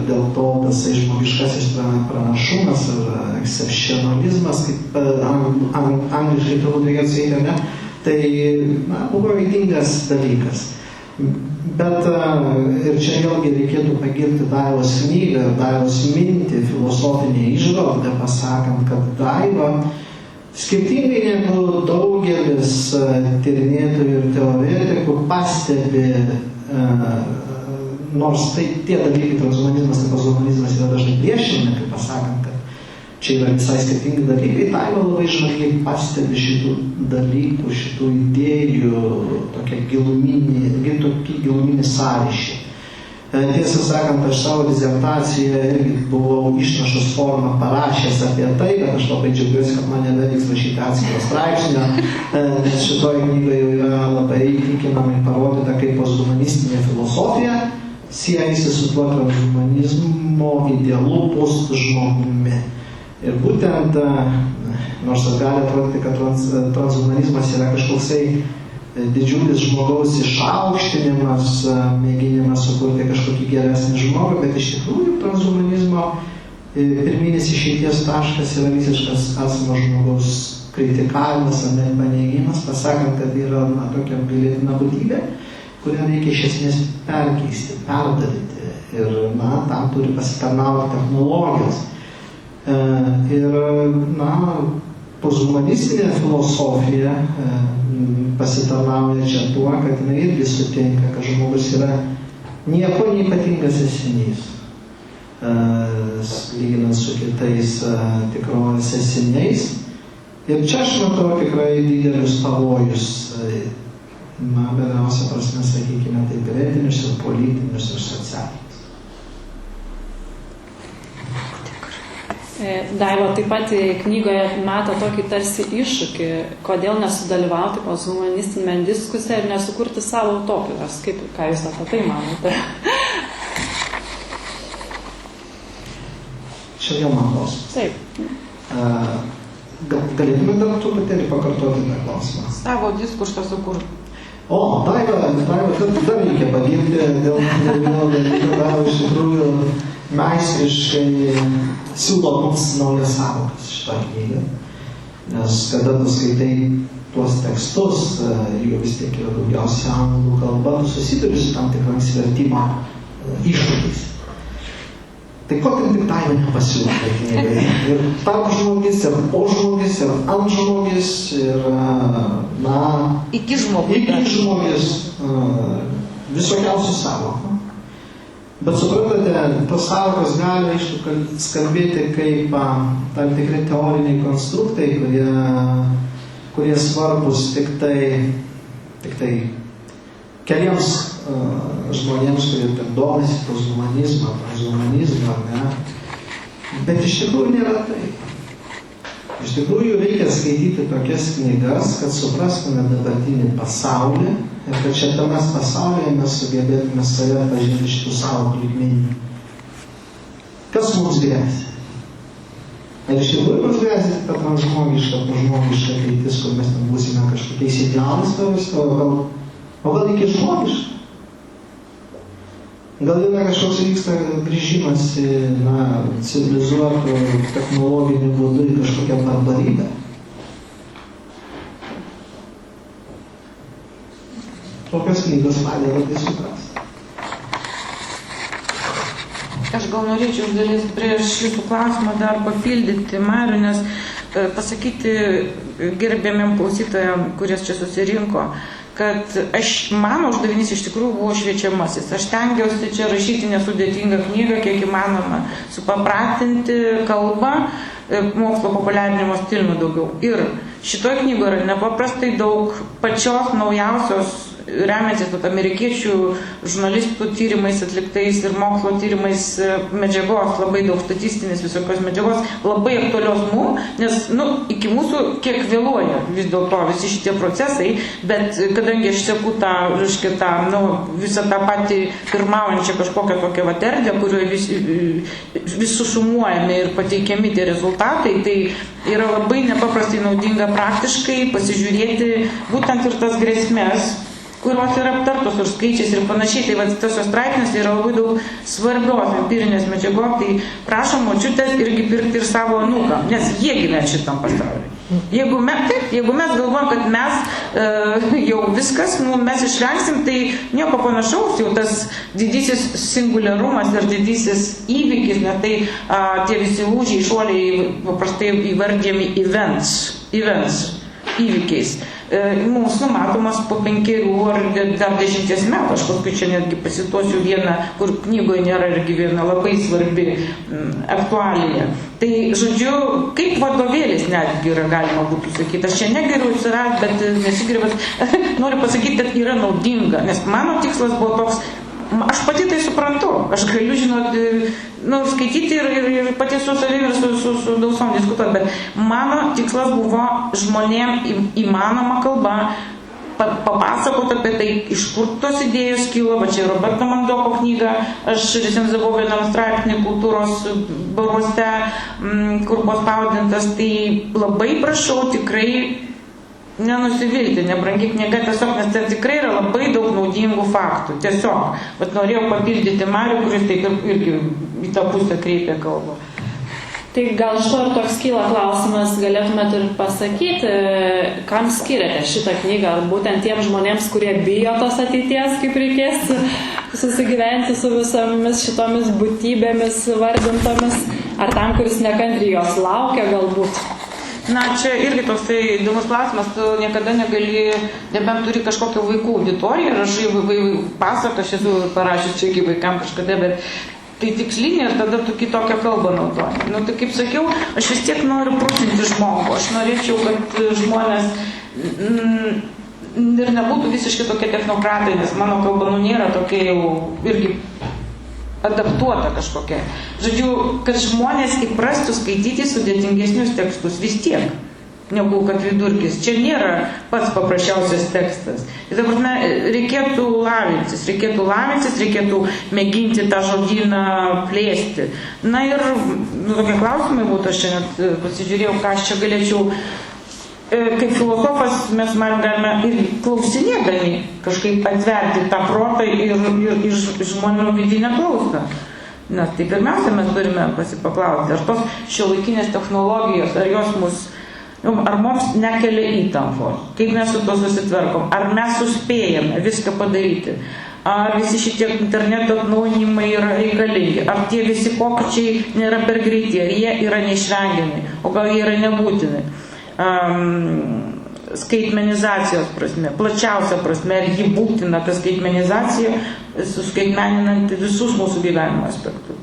dėl to tasai žmogiškasis pranašumas ar excepcionalizmas, kaip angliškai turbūt reikėtų sakyti, ne? Tai buvo ydingas dalykas. Bet ir čia vėlgi reikėtų pagirti Daivos knygą, Daivos mintį, filosofinę įžvalgą, pasakant, kad Daiva, skirtingai negu daugelis tyrinėtojų ir teoretikų, pastebi, nors tai tie dalykai, transhumanizmas ir posthumanizmas yra dažnai priešinami, kaip pasakant, kad čia yra visai skirtingi dalykai, Daiva labai žaliai pastebi šitų dalykų, šitų idėjų tokį giluminį sąryšį. Tiesą sakant, aš savo disertacijoje irgi buvau išnašos formą parašęs apie tai, bet aš labai džiaugiuosi, kad man nebereiks rašyti atskiro straipsnio, nes šitoje knygoje jau yra labai įtikinamai parodyta, kaip posthumanistinė filosofija siejasi su tuo transhumanizmo idealu postžmogumi. Ir būtent, nors gali atrodyti, kad transhumanizmas yra kažkoksai didžiulis žmogaus išaukštinimas, mėginimas sukurti kažkokį geresnį žmogų, bet iš tikrųjų transhumanizmo pirminis išeities taškas yra visiškas esamo žmogaus kritikavimas ar net paneigimas, pasakant, kad yra tokia apgailėtina būtybė, kurią reikia iš esmės perkeisti, perdaryti ir tam turi pasitarnauti technologijos. Ir, posthumanistinė filosofija pasitarnauja čia tuo, kad jinai irgi sutinka, kad žmogus yra nieko neypatingas esinys, lyginant su kitais tikrovės esiniais. Ir čia aš matau tikrai didelius pavojus, bendriausia prasme, sakykime, taip, etinius ir politinius ir socialinius. Daiva taip pat knygoje meta tokį tarsi iššūkį, kodėl nesudalyvauti posthumanistinėme diskurse ir nesukurti savo utopijos. Ką jūs apie tai manote? Čia jau man klausimas. Taip. Galėtume dar truputėlį pakartoti tą klausimą. Savo diskursą sukurti. Daiva, dar reikia pagirti dėl vieno dalyko, Daiva iš tikrųjų meistriškai siūlo mums naujas sąvokas šitą knygą, nes kada tu skaitai tuos tekstus, jų vis tiek yra daugiausia anglų kalba, tu susiduri su tam tikrais vertimo iššūkiais. Tai ko tik Daiva nepasiūlo tai knygai? Ir tarp žmogis, ir po žmogis, ir ant žmogis, ir iki žmogis, visokiausių sąvokų. Bet suprantate, tos sąvokos gali skambėti kaip tam tikri teoriniai konstruktai, kurie svarbus tik tai keliems žmonėms, kurie domisi posthumanizmą, transhumanizmą, ne? Bet iš tikrųjų nėra tai. Iš tikrųjų reikia skaityti tokias knygas, kad suprastume dabartinį pasaulį ir kad šitame pasaulyje mes sugebėtume save pažinti šitų sąvokų lygmenį. Kas mums grėsia? Ar iš tikrųjų mums grėsia ta transžmogiška, požmogiška ateitis, kur mes ten būsime kažkokiais idealais pavirsti, o gal iki žmogiška? Gal yra kažkoks vyksta grįžimas į civilizuotų technologinių būdų į kažkokią barbarybę? Tokios knygos padeda tai suprasti. Aš gal norėčiau iš dalies prieš jūsų klausimą dar papildyti Marių, nes pasakyti gerbėmiam klausytojam, kuris čia susirinko, kad mano uždavinys iš tikrųjų buvo šviečiamasis. Aš stengiausi čia rašyti nesudėtingą knygą, kiek įmanoma, supaprastinti kalbą, mokslo populiarinimo stiliumi daugiau. Ir šitoje knygoje yra nepaprastai daug pačios naujausios, remiantis amerikiečių žurnalistų tyrimais atliktais ir mokslo tyrimais medžiagos, labai daug statistinės visokios medžiagos, labai aktualios mums, nes iki mūsų kiek vėluoja vis dėlto visi šitie procesai, bet kadangi aš seku visą tą patį pirmaujančią kažkokią tokią erdvę, kurioje vis susumuojami ir pateikiami tie rezultatai, tai yra labai nepaprastai naudinga praktiškai pasižiūrėti būtent ir tas grėsmės, kurios yra aptartos ir skaičiais ir panašiai. Tai tosios straipsnės yra labai daug svarbios empirinės medžiagos, tai prašom močiutės irgi pirkti ir savo anūkam, nes jie gyvena šitam pasaulyje. Jeigu mes galvojam, kad mes jau viskas, mes išvengsim, tai nieko panašaus, jau tas didysis singuliarumas ir didysis įvykis, nes tai tie visi lūžiai, šuoliai paprastai įvardžiami events, įvykiais. Mums numatomas po 5 ar dar 10 metų. Aš paskui čia netgi pasituosiu vieną, kur knygoje nėra irgi viena labai svarbi aktualija. Tai, žodžiu, kaip vadovėlis netgi yra galima būtų sakyti. Aš čia negeriu įsirast, bet nesigeriu, noriu pasakyti, kad yra naudinga, nes mano tikslas buvo toks. Aš pati tai suprantu, aš galiu, skaityti ir pati su savimi ir su dausom diskutuoti, bet mano tikslas buvo žmonėm įmanoma kalba papasakoti apie tai, iš kur tos idėjos kilo. Va čia Roberto Mandoko knyga, aš recenzavau vienam straipsnį kultūros baruose, kur buvo spausdintas, tai labai prašau tikrai nenusivilti, nebrangi knyga, tiesiog, nes tai tikrai yra labai daug naudingų faktų. Tiesiog, bet norėjau papildyti Marių, kuris taip irgi į tą pusę kreipia kalbą. Tai gal iš to ir toks kyla klausimas, galėtumėt ir pasakyti, kam skiriate šitą knygą, ar būtent tiems žmonėms, kurie bijo tos ateities, kaip reikės susigyventi su visomis šitomis būtybėmis vardintomis, ar tam, kuris nekantriai jos laukia galbūt? Čia irgi toksai įdomus klausimas, tu niekada negali, nebent turi kažkokią vaikų auditoriją, rašai pasaką, aš esu parašęs čia iki vaikam kažkada, bet tai tikslinė ir tada tu kitokią kalbą naudoji. Tai kaip sakiau, aš vis tiek noriu prūsinti žmogų, aš norėčiau, kad žmonės ir nebūtų visiškai tokie technokratai, nes mano kalba nėra tokia jau irgi adaptuota kažkokia. Žodžiu, kad žmonės įprastų skaityti sudėtingesnius tekstus vis tiek, negu kad vidurkis. Čia nėra pats paprasčiausias tekstas. Ir dabar reikėtų lavintis, reikėtų mėginti tą žodyną plėsti. Ir tokie klausimai būtų, aš čia net pasižiūrėjau, ką aš čia galėčiau. Kaip filosofas mes galime ir klausinėdami kažkaip atverti tą protą ir žmonių vidinę klausą. Tai pirmiausia, mes turime pasipaklausti, ar tos šiuolaikinės technologijos, ar mums nekelia įtampos, kaip mes su to susitvarkom, ar mes suspėjame viską padaryti, ar visi šitie interneto atnaujinimai yra reikalingi, ar tie visi pokyčiai nėra per greiti, ar jie yra neišvengiami, o gal jie yra nebūtini. Skaitmenizacijos prasme, plačiausia prasme, ar ji būtina, ta skaitmenizacija, suskaitmeninanti visus mūsų gyvenimo aspektus.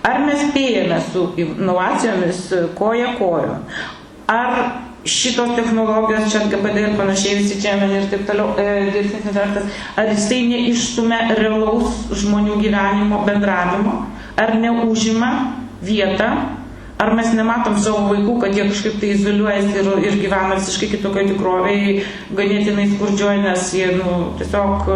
Ar mes spėjame su inovacijomis koja kojo? Ar šitos technologijos, čia GPT ir panašiai, visi čia ir taip toliau, dirbtinis intelektas, ar jisai neišstumia realaus žmonių gyvenimo bendravimo, ar neužima vietą? Ar mes nematom savo vaikų, kad jie kažkaip tai izoliuojasi ir gyvena visiškai kitokioje tikrovėje, ganėtinai skurdžioje, nes jie tiesiog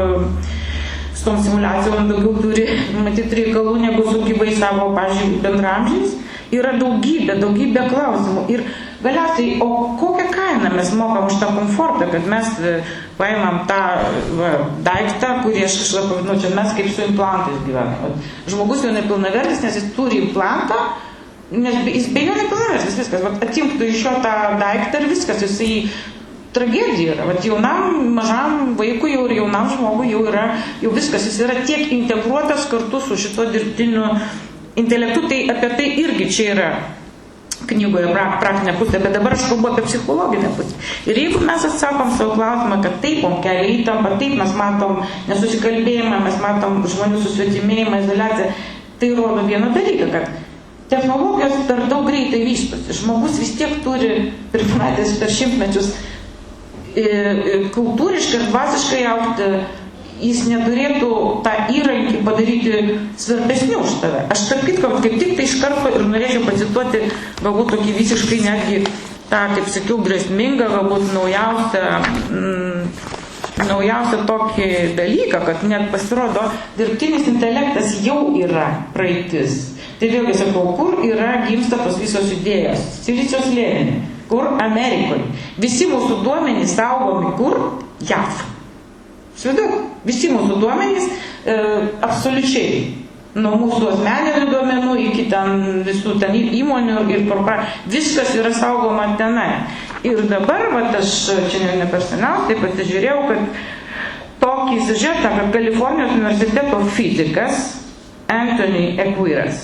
su tom simulacijom daugiau turi matyti reikalų, negu su gyvai savo, pavyzdžiui, bendramžiais. Yra daugybė klausimų. Ir galiausiai, o kokią kainą mes mokam už tą komfortą, kad mes paimam tą daiktą, kurį aš pavadinau, čia mes kaip su implantais gyvenam. Žmogus jau nepilnavertis, nes jis turi implantą, nes jis be jo nepilnavertis viskas. Atimktų iš jo tą daiktą ir viskas, jisai tragedija yra. Jaunam, mažam vaikui ir jaunam žmogui jau viskas, jis yra tiek integruotas kartu su šito dirbtiniu intelektu, tai apie tai irgi čia yra knygoje praktinė pusė, bet dabar aš kalbu apie psichologinę pusę. Ir jeigu mes atsakom savo klausimą, kad taip, mums kelia įtampą, taip mes matom nesusikalbėjimą, mes matom žmonių susvetimėjimą, izoliaciją, tai rodo vieną dalyką, kad technologijos per daug greitai vystosi. Žmogus vis tiek turi per šimtmečius kultūriškai ir dvasiškai augti. Jis neturėtų tą įrankį padaryti svarbesniu už tave. Aš tarp kitko, kaip tik tai iš karto ir norėčiau pacituoti galbūt tokį visiškai netgi tą, kaip sakiau, grėsmingą, galbūt naujausią tokį dalyką, kad net pasirodo, dirbtinis intelektas jau yra praeitis. Tai vėlgi sakau, kur yra gimsta tos visos idėjos? Silicio slėnyje, kur Amerikoje. Visi mūsų duomenys saugomi kur? JAV. Visi mūsų duomenys absoliučiai, nuo mūsų asmeninių duomenų iki ten visų ten įmonių ir korporacijų, viskas yra saugoma tenai. Ir dabar, aš čia ne per seniausiai pasižiūrėjau, kad tokį siužetą, kad Kalifornijos universiteto fizikas Anthony Ekviras,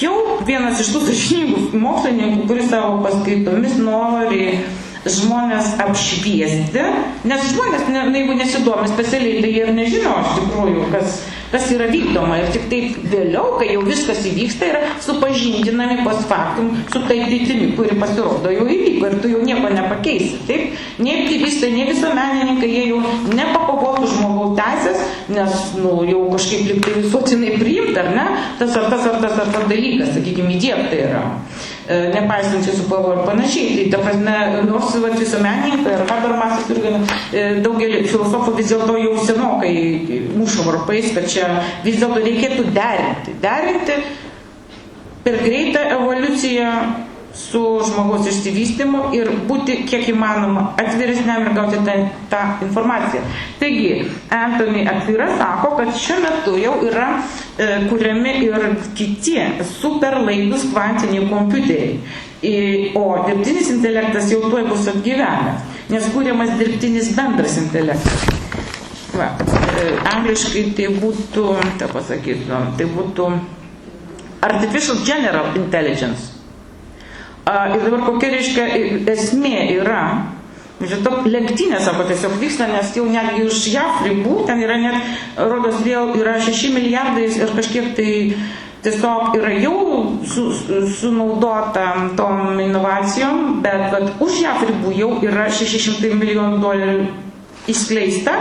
jau vienas iš tų sąžiningų mokslininkų, kuris savo paskaitomis nori žmonės apšviesti, nes žmonės, jeigu nesidomi specialiai, tai jie ir nežino iš tikrųjų, kas yra vykdoma. Ir tik taip vėliau, kai jau viskas įvyksta, yra supažindinami post factum su tai lytimi, kuri pasirodo jau įvyko ir tu jau nieko nepakeisi. Taip? Nei aktyvistai, nei visuomenininkai, jie jau nepakovotų žmogaus teisės, nes jau kažkaip lyg tai visuotinai priimta, ar ne? Tas dalykas, sakykime, įdiegta yra. Nepaisant su pavo ir panašiai. Tai, ta prasme, nors visuomenininkai ir Habermasas ir daugelį filosofų vis dėlto jau senokai muša varpais, kad čia vis dėlto reikėtų derinti per greitą evoliuciją su žmogaus išsivystymu ir būti kiek įmanoma atviresniam ir gauti tą informaciją. Taigi, Anthony Ekviras sako, kad šiuo metu jau yra kuriami ir kiti superlaidus kvantiniai kompiuteriai. O dirbtinis intelektas jau tuoj bus atgyvenęs, nes kuriamas dirbtinis bendras intelektas. Angliškai tai būtų, tai būtų Artificial General Intelligence. Ir dabar kokia reiškia esmė yra, žinot, lenktynė, sako, tiesiog vyksta, nes jau netgi už JAV ribų, ten yra net, rodos vėl yra 6 milijardai ir kažkiek tai tiesiog yra jau sunaudota tom inovacijom, bet už JAV ribų jau yra 600 milijonų dolerių išskleista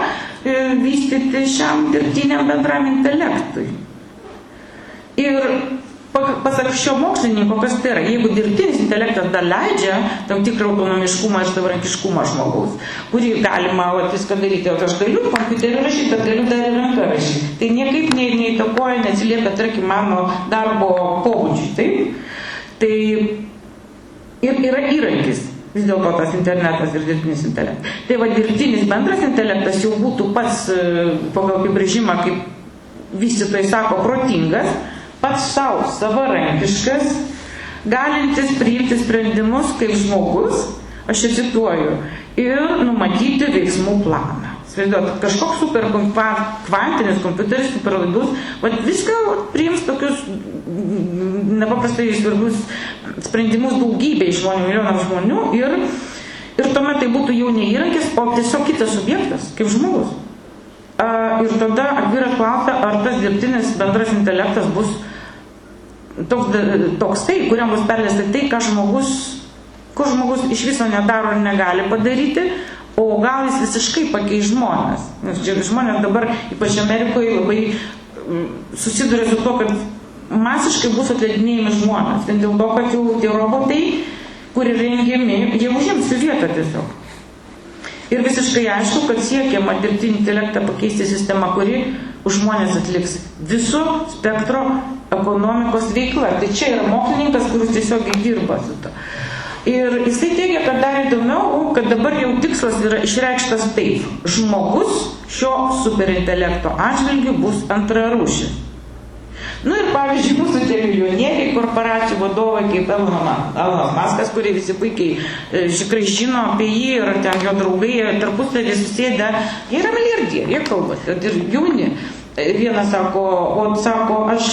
vystyti šiam dirbtiniam bendram intelektui. Ir pasak šio mokslininko, kas tai yra, jeigu dirbtinis intelektas dar leidžia tam tikrą autonomiškumą ir savarankiškumą žmogaus, kurį galima viską daryti, o aš galiu kompiuteriu rašyti, bet galiu dar ir ranką rašyti. Tai niekaip neįtakoja, neatsilieka, tarkim, mano darbo pobūdžiui. Taip? Tai ir yra įrankis, vis dėlto tas internetas ir dirbtinis intelektas. Tai dirbtinis bendras intelektas jau būtų pats, pagal apibrėžimą, kaip vystytojai sako, protingas, pats savo savarankiškas, galintis priimti sprendimus kaip žmogus, aš čia cituoju, ir numatyti veiksmų planą. Sveiduot, kažkoks super kvantinis kompiuteris, superlaidus, viską priims tokius nepaprastai svarbius sprendimus daugybei žmonių, milijonam žmonių ir tuomet tai būtų jau ne įrankis, o tiesiog kitas subjektas, kaip žmogus. Ir tada Ekviras klausia, ar tas dirbtinis bendras intelektas bus toks tai, kuriam bus perleista tai, ko žmogus iš viso nedaro ir negali padaryti, o gal jis visiškai pakeis žmonės. Nes žmonės dabar, ypač Amerikoje, labai susiduria su to, kad masiškai bus atleidinėjami žmonės. Vien dėl to, kad jau tie robotai, kurie rengiami, jie užims vietą tiesiog. Ir visiškai aišku, kad siekiama dirbtinį intelektą pakeisti sistemą, kuri už žmonės atliks viso spektro ekonomikos veiklą. Tai čia yra mokslininkas, kuris tiesiogiai dirba su to. Ir jisai teigia, kad dar įdomiau, kad dabar jau tikslas yra išreikštas taip. Žmogus šio superintelekto atžvilgiu bus antrarūšis. Ir pavyzdžiui, mūsų tie milijonieriai, korporacijų vadovai, kaip Elonas Maskas, kurie visi puikiai tikrai žino apie jį ir ten jo draugai, tarpusavį susėdę, jie yra milijardieriai, jie kalbasi, ir jauni. Vienas sako, aš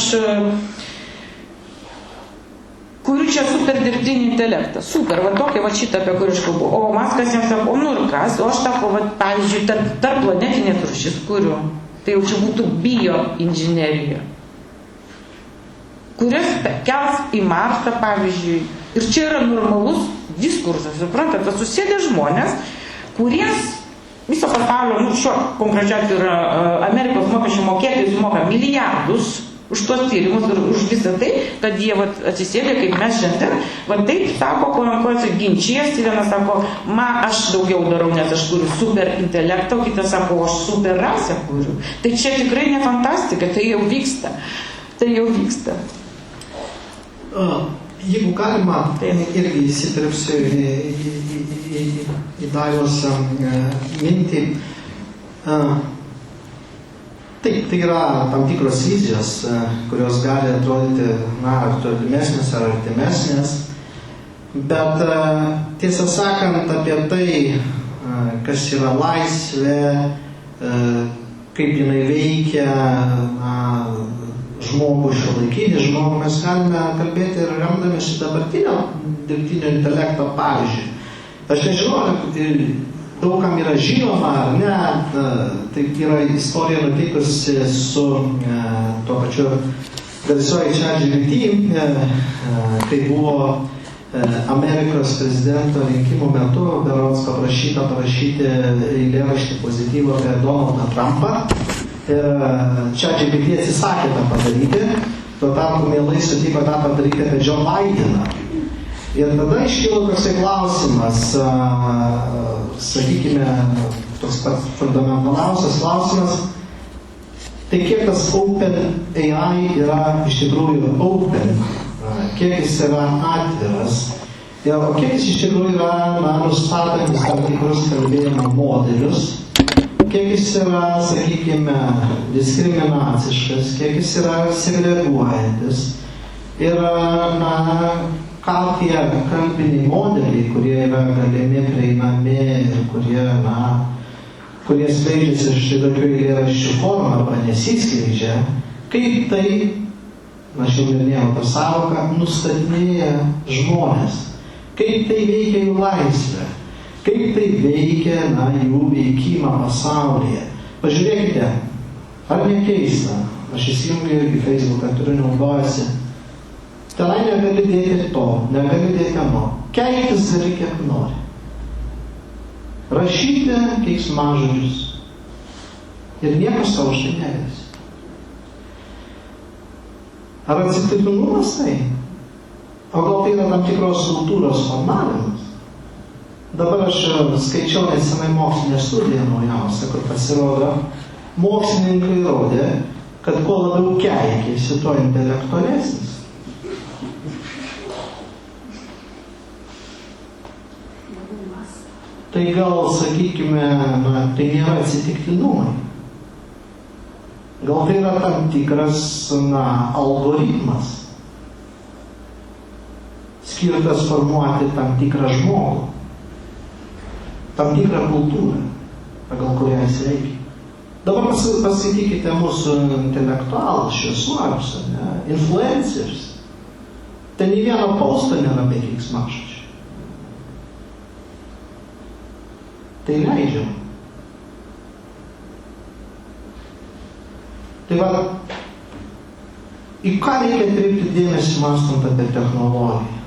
kuriu čia super dirbtinį intelektą. Super, va tokia va šitą, apie kurį aš kalbu. O Maskas jiems sako, nu ir kas, o aš sako, va, pavyzdžiui, tarp planetinės rūšis kuriu. Tai jau čia būtų bioinžinerija, kurias kels į Marsą, pavyzdžiui. Ir čia yra normalus diskursas, suprantate, susėdė žmonės, kuriems viso pasaulio, nu šiuo konkrečiu atveju yra Amerikos mokesčių mokėtojai sumoka milijardus už tuos tyrimus ir už visą tai, kad jie vat, atsisėdė, kaip mes šiandien, va taip sako, komentuosi, ginčiasi, vienas sako, aš daugiau darau, nes aš kuriu super intelektą, o kitas sako, aš super rasę kuriu. Tai čia tikrai ne fantastika, tai jau vyksta. Tai jau vyksta. Jeigu galima, irgi įsiterpsiu į Daivos mintį. Taip, tai yra tam tikros vizijos, kurios gali atrodyti, ar tolimesnės, ar artimesnės, bet tiesą sakant apie tai, kas yra laisvė, kaip jinai veikia žmogų, šiuolaikinį žmogų, mes galime kalbėti ir remdamėsi dabartinio dirbtinio intelekto pavyzdžiui. Aš nežinau, daugam yra žinoma ar ne, tai yra istorija nutikusi su tuo pačiu garsiuoju ChatGPT, kai buvo Amerikos prezidento rinkimų metu berods paprašyta parašyti eilėraštį pozityvų apie Donaldą Trumpą. Ir ChatGPT atsisakė tą padaryti, tuo tarpu mielai sutiko tą padaryti apie Joe Bideną. Ir tada iškilo toksai klausimas, sakykime, toks pats fundamentaliausias klausimas, tai kiek tas OpenAI yra iš tikrųjų open, kiek jis yra atviras, ir kiek jis iš tikrųjų yra nustatantis tam tikrus kalbėjimo modelius, kiek jis yra, sakykime, diskriminaciškas, kiek jis yra segreguojantis. Ir, ką tie kalbiniai modeliai, kurie yra galimi, prieinami ir kurie skleidžiasi štai tokių eilėraščių formą arba nesiskleidžia, kaip tai, aš jau minėjau tą sąvoką, nustatinėja žmonės, kaip tai veikia jų laisvę, kaip tai veikia jų veikimą pasaulyje. Pažiūrėkite, ar nekeista, aš įsijungiu irgi Facebooką, turiu naudojasi. Tenai negali dėti to, negali dėti ano. Keiktis gali kiek nori. Rašyti keiksmažodžius. Ir niekas savo už tai nevės. Ar atsitiktinumas tai? O gal tai yra tam tikros kultūros formavimas? Dabar aš skaičiau nesenai mokslinę studiją naujausią, kur pasirodo, mokslininkai rodė, kad kuo labiau keikėsi, tuo intelektualesnis. Tai gal, sakykime, tai nėra atsitiktinumai. Gal tai yra tam tikras, algoritmas, skirtas formuoti tam tikrą žmogų, tam tikrą kultūrą, pagal kurią jis veikia. Dabar pasakykite mūsų intelektualus, šviesuolius, influencers. Ten nei vieno posto nėra be keiksmažodžių. Tai leidžiam. Tai va, į ką reikia atkreipti dėmesį mąstant apie technologiją?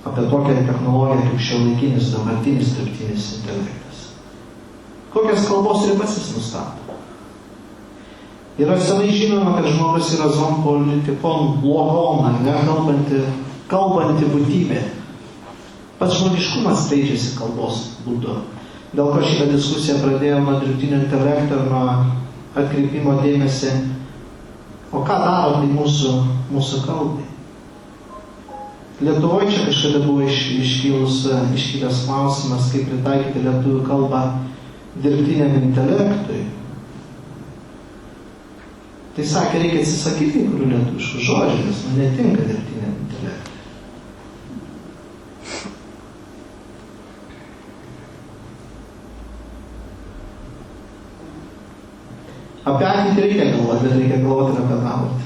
Apie tokią technologiją kaip šiuolaikinis dabartinis dirbtinis intelektas. Kokias kalbos ribas jis nustato? Yra senai žinoma, kad žmogus yra zompolitikon blogom, kalbanti būtybė. Pats žmogiškumas skleidžiasi kalbos būdu. Dėl ko šitą diskusiją pradėjome nuo dirbtinio intelekto ir nuo atkreipimo dėmesį, o ką daro tai mūsų kalbai. Lietuvoje čia kažkada buvo iškilęs klausimas, kaip pritaikyti lietuvių kalbą dirbtiniam intelektui. Tai sakė, reikia atsisakyti kai kurių lietuviškų žodžių, nes netinka dirbtiniam intelektui. Apie ateitį reikia galvoti, bet reikia galvoti ir apie dabartį.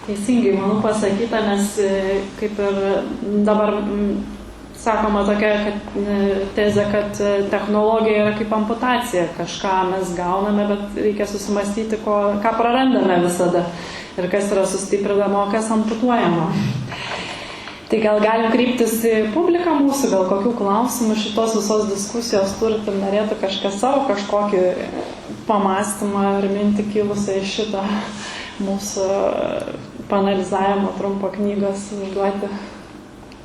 teisingai, manau, pasakyta, nes kaip ir dabar sakoma tokia tezė, kad technologija yra kaip amputacija. Kažką mes gauname, bet reikia susimastyti, ką prarandame visada. Ir kas yra sustiprinama, o kas amputuojama. Tai gal galim kreiptis į publiką mūsų, gal kokių klausimų šitos visos diskusijos turit ir norėtų kažkokį pamastymą ar mintį kilusią iš šitą mūsų paanalizavimo trumpo knygos užduoti.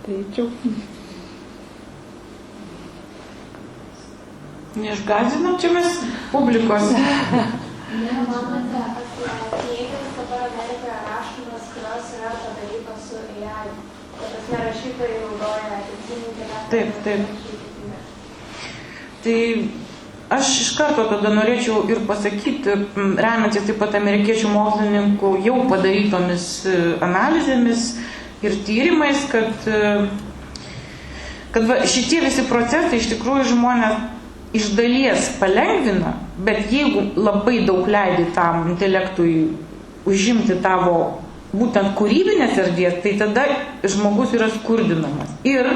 Tai čia. Neišgąsdinam čia mes publikos. Manote apie knygas dabar Amerikoje rašomas, kurios yra padarytos su AI. Rašytojai naudoja dirbtinį intelektą. Taip. Tai aš iš karto tada norėčiau ir pasakyti, remiantis taip pat amerikiečių mokslininkų jau padarytomis analizėmis ir tyrimais, kad šitie visi procesai iš tikrųjų žmonės iš dalies palengvina, bet jeigu labai daug leidi tam intelektui užimti tavo būtent kūrybinės erdvės, tai tada žmogus yra skurdinamas. Ir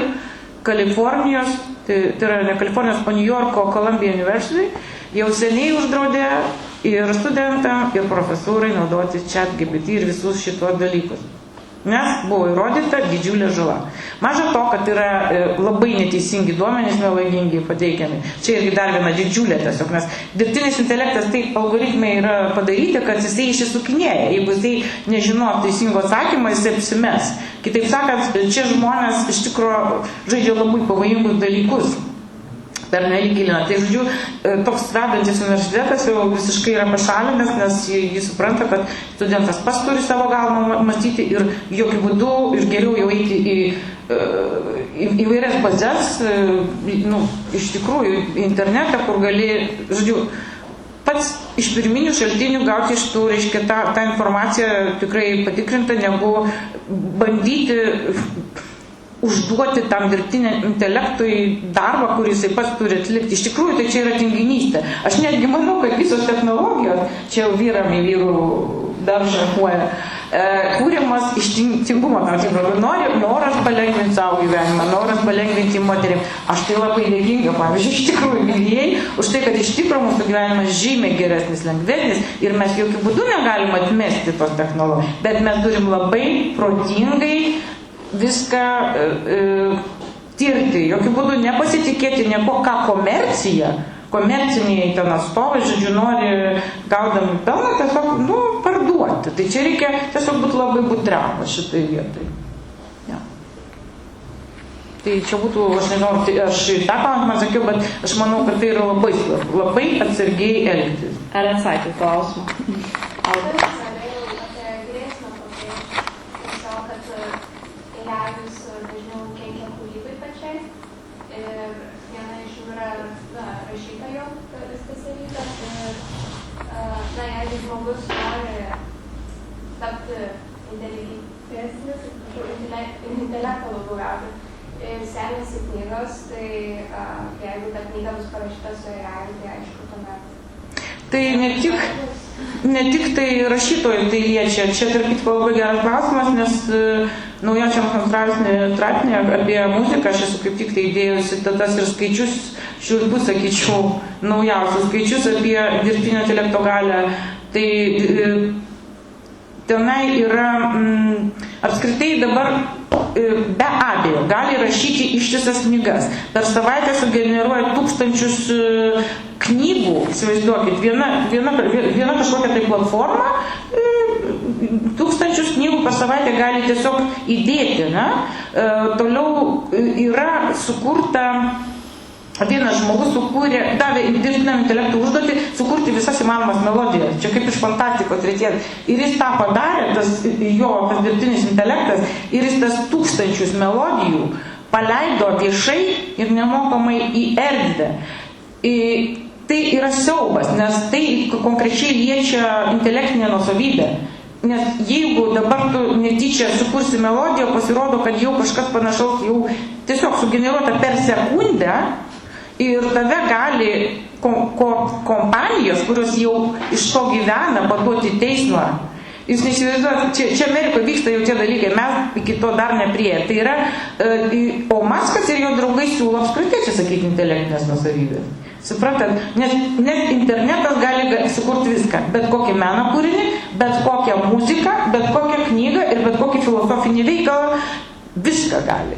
Kalifornijos, tai yra ne Kalifornijos, o New Yorko Columbia University jau seniai uždraudė ir studentam, ir profesūrai naudoti ChatGPT ir visus šitos dalykus. Nes buvo įrodyta didžiulė žala. Maža to, kad yra labai neteisingi duomenys, melagingi pateikiami. Čia irgi dar viena didžiulė tiesiog, nes dirbtinis intelektas taip algoritmai yra padaryti, kad jisai išsisukinėja. Jeigu jisai nežino teisingo atsakymą, jisai apsimes. Kitaip sakant, čia žmonės iš tikrųjų žaidžia labai pavojingus dalykus. Per neligilina. Tai žodžiu, toks vedantis universitetas jau visiškai yra pašalinęs, nes jis supranta, kad studentas pats turi savo galvą mąstyti ir jokių būdų ir geriau jau eiti į įvairias bazės, iš tikrųjų į internetą, kur gali, žodžiu, pats iš pirminių šaltinių gauti iš tų, reiškia, tą informaciją tikrai patikrinta, negu bandyti užduoti tam dirbtiniam intelektui darbą, kurį jisai pats turi atlikti. Iš tikrųjų, tai čia yra tinginystė. Aš netgi manau, kad visos technologijos, čia jau vyram į vyrų daržą huoja, kūrimas iš tingumo. Noras palengvinti savo gyvenimą, noras palengvinti moterim. Aš tai labai dėkinga, pavyzdžiui, iš tikrųjų vyrėjai, už tai, kad iš tikrųjų mūsų gyvenimas žymiai geresnis, lengvesnis ir mes jokių būdų negalim atmesti tos technologijos. Bet mes turim labai protingai viską tirti, jokių būdų nepasitikėti nieko, ką komerciniai ten atstovai, žodžiu, nori gaudami pelną tiesiog, parduoti. Tai čia reikia tiesiog būti labai budriam šitai vietai. Ja. Tai čia būtų, aš nežinau, aš tą klausimą sakiau, bet aš manau, kad tai yra labai svarbu, labai atsargiai elgtis. Ar atsakė klausimą? Jeigu žmogus nori tapti inteligentingesnis, intelektą labiau gauti ir semiasi knygos, tai jeigu ta knyga bus parašyta su AI, tai aišku, tuomet. Tai ne tik tai rašytojai tai liečia. Čia tarp kitko labai geras klausimas, nes naujausiam straipsnį apie muziką aš esu kaip tik tai įdėjusi tas ir skaičius, šiurpus, sakyčiau, naujausius skaičius apie dirbtinio intelekto galią. Tai tenai yra apskritai dabar be abejo gali rašyti ištisas knygas. Per savaitę sugeneruoja tūkstančius knygų, įsivaizduokit, viena kažkokia tai platforma, tūkstančius knygų per savaitę gali tiesiog įdėti. Toliau yra sukurta, vienas žmogus davė dirbtiniam intelektui užduotį sukurti visas įmanomas melodijas. Čia kaip iš fantastikos srities. Ir jis tą padarė, tas dirbtinis intelektas, ir jis tas tūkstančius melodijų paleido viešai ir nemokamai į erdvę. Tai yra siaubas, nes tai konkrečiai liečia intelektinę nuosavybę. Nes jeigu dabar tu netyčia sukursi melodiją, pasirodo, kad jau kažkas panašaus jau tiesiog sugeneruota per sekundę ir tave gali kompanijos, kurios jau iš to gyvena, paduoti teismą. Jūs neįsivaizduojate, čia Amerikoje vyksta jau tie dalykai, mes iki to dar nepriėję. Tai yra, o Maskas ir jo draugai siūlo apskritai atsisakyti intelektinės nusavybės. Suprantat, nes internetas gali sukurti viską, bet kokį meno kūrinį, bet kokią muziką, bet kokią knygą ir bet kokį filosofinį veikalą, viską gali.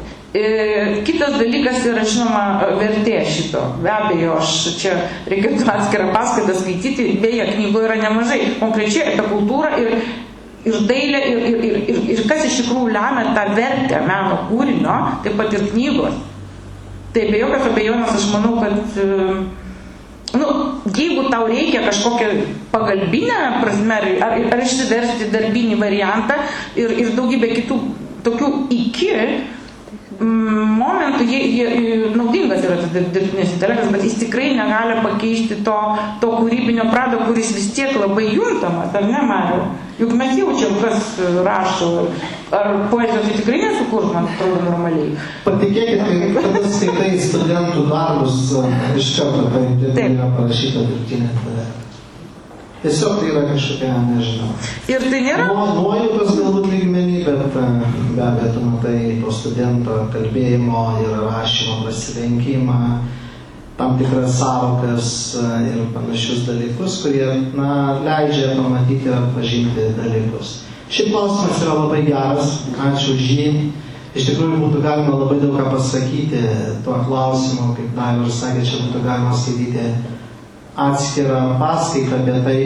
Kitas dalykas yra, žinoma, vertė šito. Be abejo, aš čia reikėtų atskirą paskaitą skaityti, beje, knygoje yra nemažai, konkrečiai apie kultūrą ir dailę, ir kas iš tikrųjų lemia tą vertę meno kūrinio, taip pat ir knygos. Tai be jokios abejonės aš manau, kad jeigu tau reikia kažkokią pagalbinę prasme, ar išsiversti darbinį variantą ir daugybę kitų tokių iki momentų, naudingas yra tas dirbtinis intelektas, bet jis tikrai negali pakeisti to kūrybinio prado, kuris vis tiek labai juntamas, ar ne, Mariau? Juk mes jaučiam, kas rašo, ar poezijos tai tikrai nesukurs, man atrodo, normaliai. Patikėkit, kada skaitai studentų darbus, iš karto tai yra parašyta dirbtinė intelektą. Tiesiog tai yra kažkokia, nežinau. Ir tai nėra? Nuojautos galbūt lygmenį, bet be abejo, tu matai to studento kalbėjimo ir rašymo prasilenkimą, tam tikras sąvokas ir panašius dalykus, kurie, leidžia pamatyti ir atpažinti dalykus. Šis klausimas yra labai geras, ačiū už jį. Iš tikrųjų būtų galima labai daug ką pasakyti tuo klausimu, kaip Daiva ir sakė, čia būtų galima skaityti atskirą paskaitą apie tai.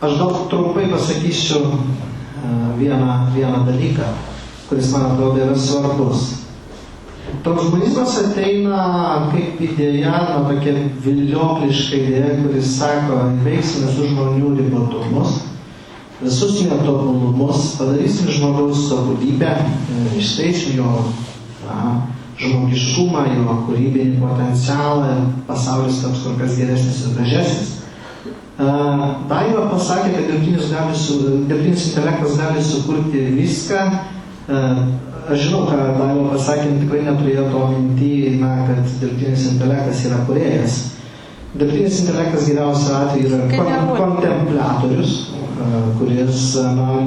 Aš gal trumpai pasakysiu vieną dalyką, kuris man atrodo yra svarbus. Transhumanizmas ateina kaip idėja, tokia viliokliška idėja, kuris sako, įveiksim visus žmonių ribotumus, visus netobulumus, padarysim žmogaus tobulybę, išteisim jo žmogiškumą, jo kūrybinį potencialą, pasaulis taps kur kas geresnis ir gražesnis. Daiva pasakė, kad dirbtinis intelektas gali sukurti viską. Aš žinau, ką Daiva pasakė, tikrai neturėjo to minty, kad dirbtinis intelektas yra kūrėjas. Dirbtinis intelektas geriausiu atveju yra kontempliatorius, kuris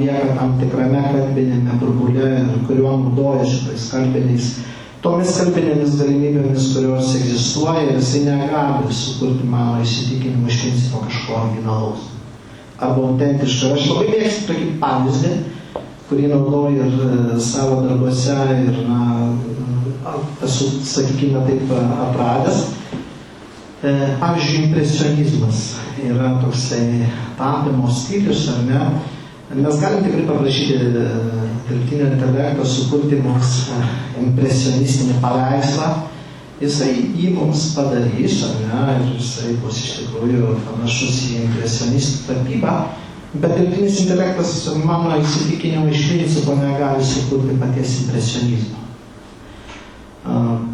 lieka tam tikrame kalbinėme burbule ir kuriuo naudoja šitais kalbiniais tomis kalbinėmis galimybėmis, kurios egzistuoja, ir jisai negali sukurti mano įsitikinimu iš principo kažko originalaus arba autentiško. Aš labai mėgstu tokį pavyzdį, kurį naudoju ir savo darbuose ir esu, sakykime, taip atradęs. Pavyzdžiui, impresionizmas yra toksai tapymo stilius, ar ne? Mes galim tikrai paprašyti dirbtinio intelekto sukurti mums impresionistinį paveikslą. Jisai jį mums padarys, ar ne? Ir jisai bus iš tikrųjų panašus į impresionistų tapybą. Bet dirbtinis intelektas, mano įsitikinimu, iš principo negali sukurti paties impresionizmo.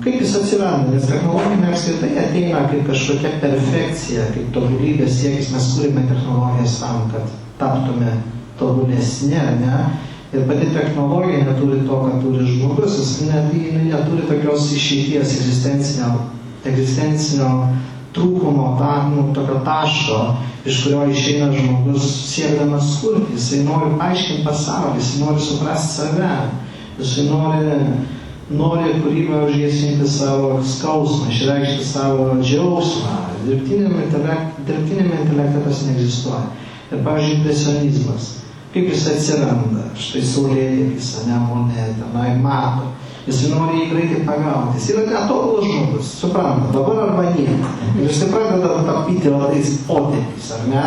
Kaip jis atsiranda? Nes technologija apskritai ateina kaip kažkokia perfekcija, kaip tobulybės siekis. Mes kūrime technologijas tam, kad taptume tobulesnė, ne? Ir pati technologija neturi to, ką turi žmogus, jis neturi tokios išeities egzistencinio trūkumo, tokio taško, iš kurio išeina žmogus siekdamas kurti. Jisai nori paaiškinti pasaulį, jisai nori suprasti save, jisai nori kūrybą užgesinti savo skausmą, išreikšti savo džiaugsmą. Dirbtiniame intelekte tas neegzistuoja. Ir, pavyzdžiui, impresionizmas. Kaip jis atsiranda? Štai saulėtekis, Monė, tenai mato. Jis nori jį greitai pagauti. Jis yra netobulas žmogus, supranta, dabar arba nieko. Ir jis pradeda tapyti tais potėpiais, ar ne?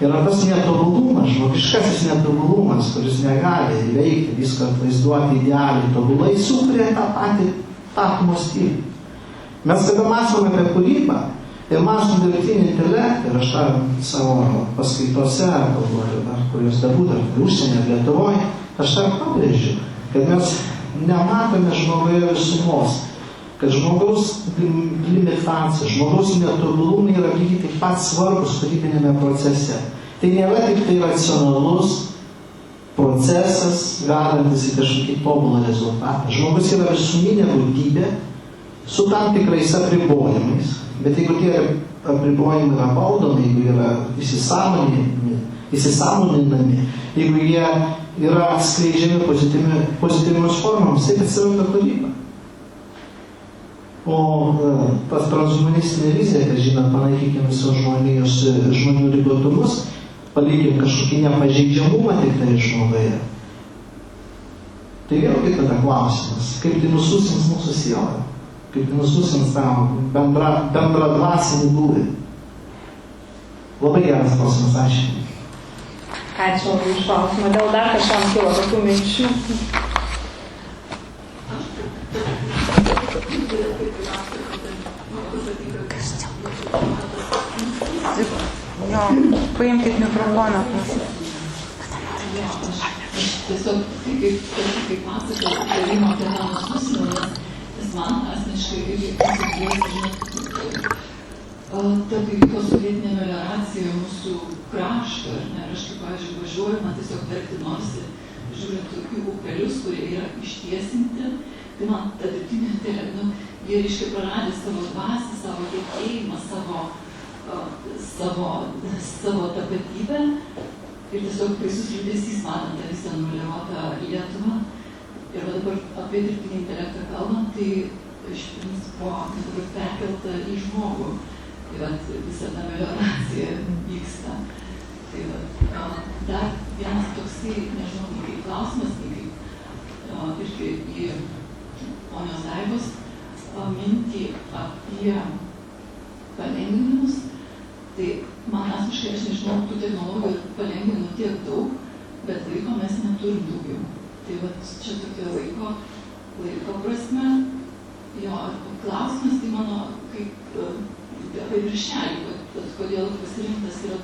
Yra tas netobulumas, žmogiškasis netobulumas, kuris negali įveikti, viską atvaizduoti idealiai, tobulai sukuria tą patį tapimo stilių. Mes kada mąstome apie kūrybą ir mąstom dirbtinį intelektą, ir aš tą savo paskaitose, ar kurios bebūtų, ar užsienio, ar Lietuvoje, aš tą pabrėžiu, kad mes nematome žmogoje visumos, kad žmogaus limitacija, žmogaus netobulumai yra lygiai taip pat svarbus kūrybinėme procese. Tai nėra tik tai racionalus procesas, vedantis į kažkokį tobulą rezultatą. Žmogus yra visuminė būtybė su tam tikrais apribojimais, bet jeigu tie apribojimai yra valdomi, jeigu yra įsisąmoninami, jeigu jie yra skleidžiami pozityviomis formomis, tai atsiranda kūryba. O tas transhumanistinė vizija, kad žinot, panaikykim visos žmonių ribotumus, palikim kažkokį nepažeidžiamumą tik tai žmoguje. Tai vėlgi tada klausimas, kaip tai nususins mūsų sielą, kaip tai nususins tą bendrą dvasinį būvį. Labai geras klausimas, ačiū. Ačiū labai iš klausimą. Dėl dar kažkam kilo tokių minčių. Jo, paimkit mikrofoną. Aš tiesiog, kaip pasakau, darimo apie tą nususinimą, nes man asmeniškai irgi pasikliausi, ta įvyko sovietinė melioracija mūsų krašto, ar ne, ir aš kaip, pavyzdžiui, važiuoju, man tiesiog verkti norisi, žiūrint tokių upelius, kurie yra ištiesinti, tai man ta dirbtinė intelektų, jie reiškia praradė savo dvasį, savo tikėjimą, savo tapatybę. Ir tiesiog baisus liūdesys matant tą visą nuliuotą Lietuvą. Ir dabar apie dirbtinį intelektą kalbant, tai iš principo dabar perkelta į žmogų. Tai visa ta melioracija vyksta. Tai dar vienas toksai, nežinau, nei kaip klausimas, nei kaip irgi į ponios Daivos mintį apie palengvinimus. Tai man asmeniškai, aš nežinau, tų technologijų palengvinimų tiek daug, bet laiko mes neturim daugiau. Tai čia tokia laiko prasme. Jo, klausimas tai mano kaip apie viršelį, kodėl pasirinktas yra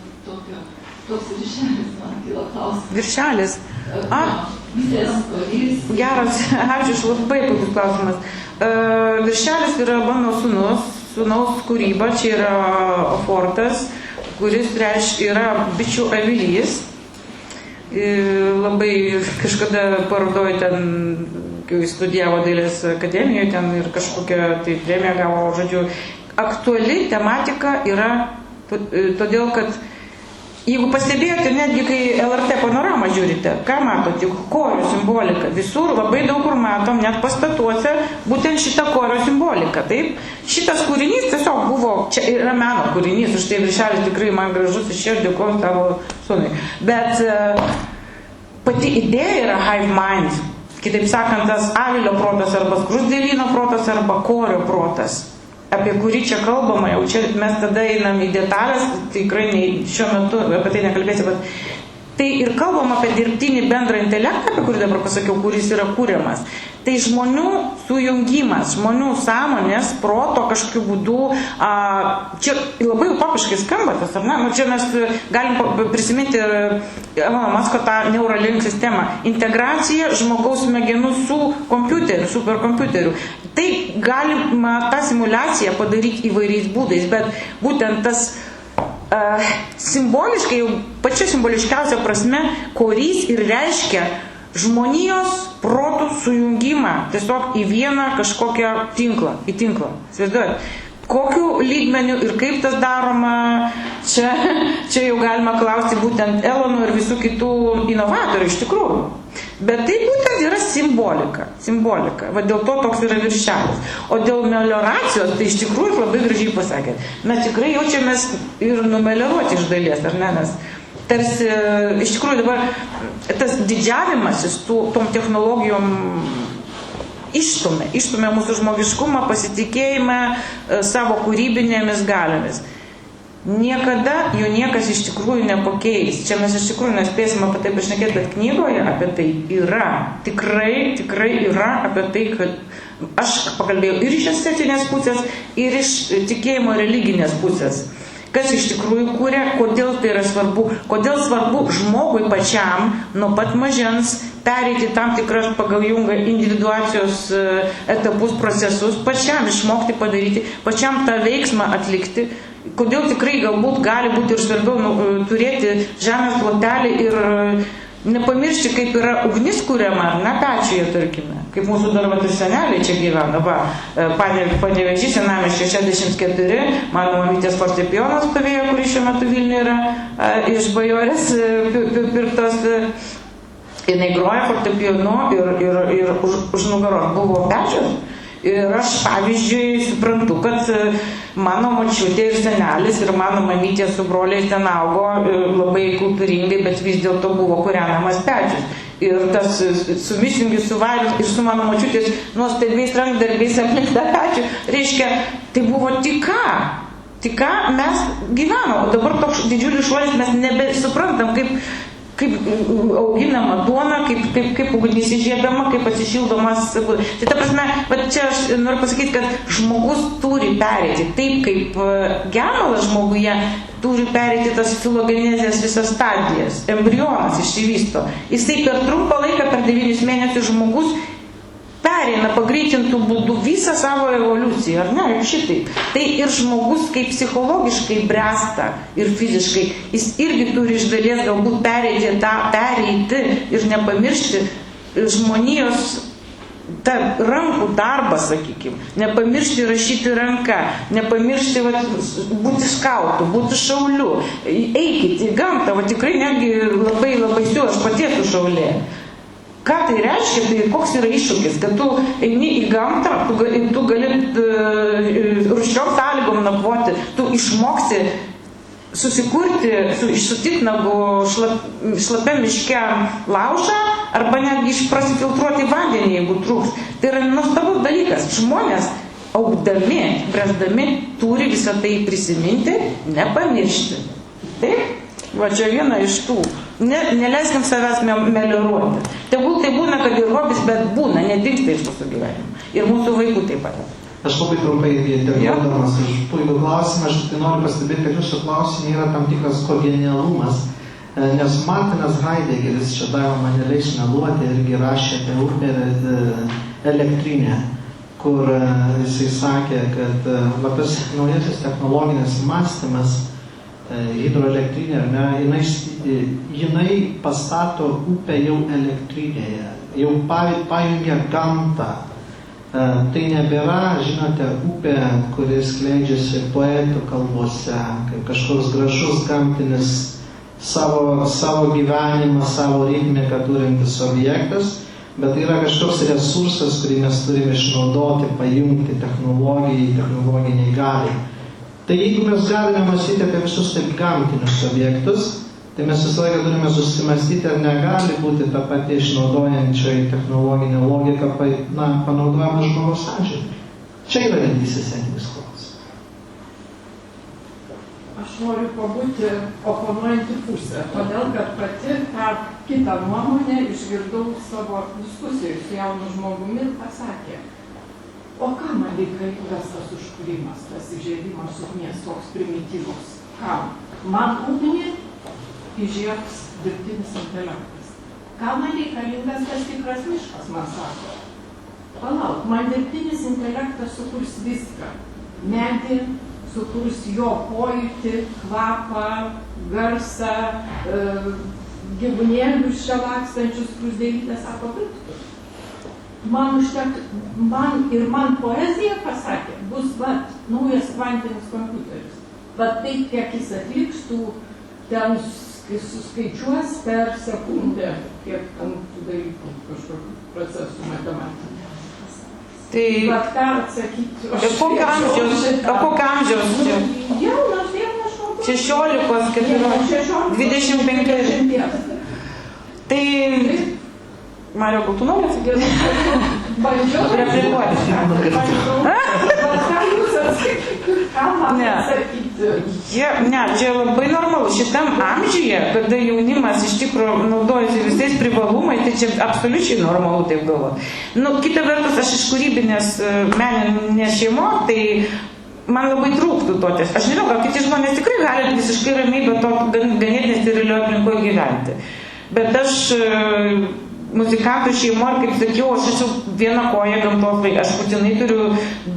toks viršelis, man kilo klausimas. Viršelis? Geras, ačiū, labai puikus klausimas. Viršelis yra mano sūnaus kūryba, čia yra fortas, kuris yra bičių avilys. Labai kažkada parodoj ten, kai studijavo dailės akademijoje, ten ir kažkokią tai premiją gavo, žodžiu, aktuali tematika yra todėl, kad jeigu pastebėjote, netgi kai LRT panoramą žiūrite, ką matote, korių simbolika, visur labai daug kur matom, net pastatuose, būtent šitą korio simboliką, taip? Šitas kūrinys tiesiog buvo, čia yra meno kūrinys, už tai viršelis tikrai man gražus, iš čia aš dėkoju tavo sūnui. Bet pati idėja yra hive mind, kitaip sakant, tas avilio protas arba skruzdėlyno protas arba korio protas. Apie kurį čia kalbama, jau čia mes tada einam į detalės, tikrai šiuo metu apie tai nekalbėsiu, bet tai ir kalbam apie dirbtinį bendrą intelektą, apie kurį dabar pasakiau, kuris yra kūriamas. Tai žmonių sujungimas, žmonių sąmonės, proto kažkokiu būdu, čia labai utopiškai skamba tas, ar ne? Nu, čia mes galim prisiminti Elono Musko tą Neuralink sistemą. Integracija žmogaus smegenų su kompiuteriu, superkompiuteriu. Tai galima tą simuliaciją padaryti įvairiais būdais, bet būtent tas simboliškai, jau pačia simboliškiausia prasme, korys ir reiškia žmonijos protų sujungimą tiesiog į vieną kažkokią tinklą, į tinklą. Įsivaizduojat, kokiu lygmeniu ir kaip tas daroma, čia jau galima klausti būtent Elono ir visų kitų inovatorių iš tikrųjų. Bet tai būtent yra simbolika. Va dėl to toks yra viršelis. O dėl melioracijos, tai iš tikrųjų labai gražiai pasakėt. Mes tikrai jaučiamės ir numelioruoti iš dalies, ar ne? Nes tarsi, iš tikrųjų dabar tas didžiavimasis tom technologijom išstumia mūsų žmogiškumą, pasitikėjimą savo kūrybinėmis galiomis. Niekada jų niekas iš tikrųjų nepakeis. Čia mes iš tikrųjų nespėsim apie tai pašnekėti, bet knygoje apie tai yra. Tikrai yra apie tai, kad aš pakalbėjau ir iš estetinės pusės, ir iš tikėjimo religinės pusės. Kas iš tikrųjų kūrė, kodėl tai yra svarbu, kodėl svarbu žmogui pačiam nuo pat mažens pereiti tam tikras pagal Jungą individuacijos etapus, procesus, pačiam išmokti padaryti, pačiam tą veiksmą atlikti. Kodėl tikrai galbūt gali būti ir svarbiau turėti žemės plotelį ir nepamiršti, kaip yra ugnis kuriama, ar ne, pečiuje, tarkime. kaip mūsų dar vat ir seneliai čia gyvena, Panevėžys, senamiesčio 64, mano mamytės fortepijonas stovėjo, kuris šiuo metu Vilniuje yra iš Bajorės pirktos, jinai groja fortepijonu ir už nugaros buvo pečius. Ir aš, pavyzdžiui, suprantu, kad mano močiutė ir senelis ir mano mamytė su broliais ten augo labai kultūringai, bet vis dėlto buvo kūrenamas pečius. Ir tas su mišingiu, su variu ir su mano močiutės nuostabiais rankdarbiais aplink tą pečių, reiškia, tai buvo tik ką mes gyvenom. O dabar toks didžiulis šuolis, mes nebesuprantam, kaip auginama duona, kaip ugnis įžiebama, kaip atsišildomas. Tai ta prasme, bet čia aš noriu pasakyti, kad žmogus turi pereiti taip, kaip gemalas žmoguje turi pereiti tas filogenezės visas stadijas. Embrionas išsivysto. Jisai per trumpą laiką, per 9 mėnesius žmogus pereina pagreitintų būdų visą savo evoliuciją, ar ne, ir šitaip. Tai ir žmogus, kaip psichologiškai bręsta ir fiziškai, jis irgi turi iš dalies galbūt pereiti ir nepamiršti žmonijos rankų darbą, sakykime, nepamiršti rašyti ranką, nepamiršti būti skautu, būti šauliu. Eikit į gamtą, tikrai netgi labai siūlau, aš pati esu šaulė. Ką tai reiškia, tai koks yra iššūkis, kad tu eini į gamtą, tu gali rūščiom sąlygom nakvoti, tu išmoksi susikurti iš sutitnagų šlapiam miške laužą arba netgi prasifiltruoti vandenį, jeigu trūks. Tai yra nuostabus dalykas. Žmonės augdami, bręsdami turi visą tai prisiminti, nepamiršti. Taip? Va čia viena iš tų. Neleiskim savęs melioruoti. Tegul tai būna, kad ir hobis, bet būna, nedingsta iš mūsų gyvenimo. Ir mūsų vaikų taip pat. Aš labai trumpai dėkodamas už puikų klausimą, aš tai noriu pastebėti, kad jūsų klausimai yra tam tikras kogenialumas. Nes Martinas Heideggeris, čia daro mane leis meluoti, irgi rašė apie upę elektrinę, kur jisai sakė, kad tas naujasis technologinis mąstymas, hidroelektrinė, jinai pastato upę jau elektrinėje, jau pajungia gamtą. Tai nebėra, žinote, upė, kuris skleidžiasi poetų kalbose, kaip kažkoks gražus gamtinis savo gyvenimą, savo ritmiką turintis objektas, bet tai yra kažkoks resursas, kurį mes turime išnaudoti, pajungti technologiniai galiai. Tai jeigu mes galime mąstyti apie visus taip gamtinius objektus, tai mes visą laiką turime susimastyti, ar negali būti ta pati išnaudojančioji technologinė logika panaudojama žmogaus atžvilgiu. Čia yra didysis etinis klausimas. Aš noriu pabūti oponuojantį pusę, todėl kad pati tą kitą nuomonę išgirdau savo diskusijai su jaunu žmogumi ir pasakė, o ką man reikalingas tas užkūrimas, tas įžeidimas ugnies, toks primityvus? Kam? Man ugnį įžiebs dirbtinis intelektas. Kam man reikalingas tas tikras miškas, man sako? Palauk, man dirbtinis intelektas sukurs viską. Medį, sukurs jo pojūtį, kvapą, garsą, gyvūnėlius čia lakstančius, krusdėlytės, sako, pirktų. Man poezija pasakė, bus naujas kvantinis kompiuteris. Taip, kiek jis atliks, ten suskaičiuos per sekundę, kiek ten tų dalykų kažkokių procesų matematikų. Tai... Bet ką atsakyti? Kokio amžiaus? Jaunas, 16, 25. Tai... Mario, gal tu nori atsakyti? Bandžiau. Replikuoti. Ką jūs atsakyti? Ką man atsakyti? Ne, čia labai normalu. Šitam amžiuje, kada jaunimas iš tikrųjų naudojasi visais privalumais, tai čia absoliučiai normalu taip galvoti. Kita vertus, aš iš kūrybinės meninės šeimos, tai man labai trūktų to ties. Aš nežinau, gal kiti žmonės tikrai gali visiškai ramiai, bet to ganėtinai sterilioje aplinkoje gyventi. Bet aš muzikantų šeimo, ir kaip sakiau, aš esu viena koja gamtos vaikas, aš būtinai turiu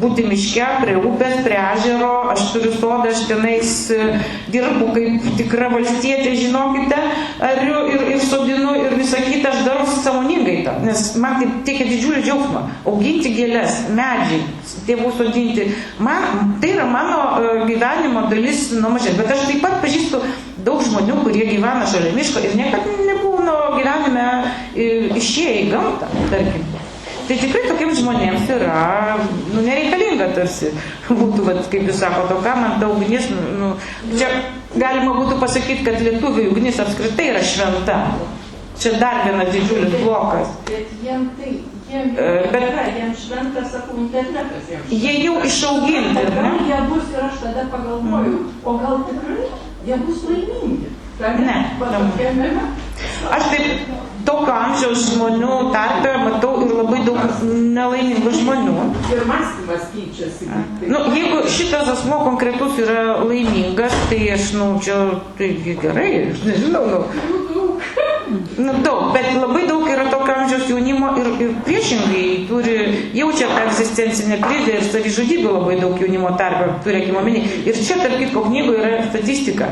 būti miške, prie upės, prie ežero, aš turiu sodą, aš tenais dirbu kaip tikra valstietė, žinokite, ariu ir sodinu ir visą kitą, aš darau sąmoningai tą, nes man taip teikia didžiulį džiaugsmą, auginti gėlės, medžiai, tėvų sodinti, tai yra mano gyvenimo dalis nuo mažai, bet aš taip pat pažįstu daug žmonių, kurie gyvena šalia miško ir niekada nebuvo gyvenime išėję į gamtą, tarkim. Tai tikrai tokiems žmonėms yra nereikalinga tarsi būtų, kaip jūs sakote, ką man ta ugnis, čia galima būtų pasakyti, kad lietuvių ugnis apskritai yra šventa. Čia dar vienas didžiulis blokas. Bet jiem tai, jiem šventas, sakau, internetas jiems. Jie jau išauginti, ar ne? Jie bus ir aš tada pagalvoju, o gal tikrai jie bus laimingi? Ne. Aš taip tokio amžiaus žmonių tarpe matau ir labai daug nelaimingų žmonių. Ir mąstymas keičiasi. Jeigu šitas asmo konkretus yra laimingas, tai aš, čia, tai gerai, aš nežinau, daug, bet labai daug yra tokio amžiaus jaunimo ir priešingai jaučia tą egzistencinę krizę ir savižudybių labai daug jaunimo tarpe, turėkime omeny. Ir čia, tarp kitko, knygoje yra statistika.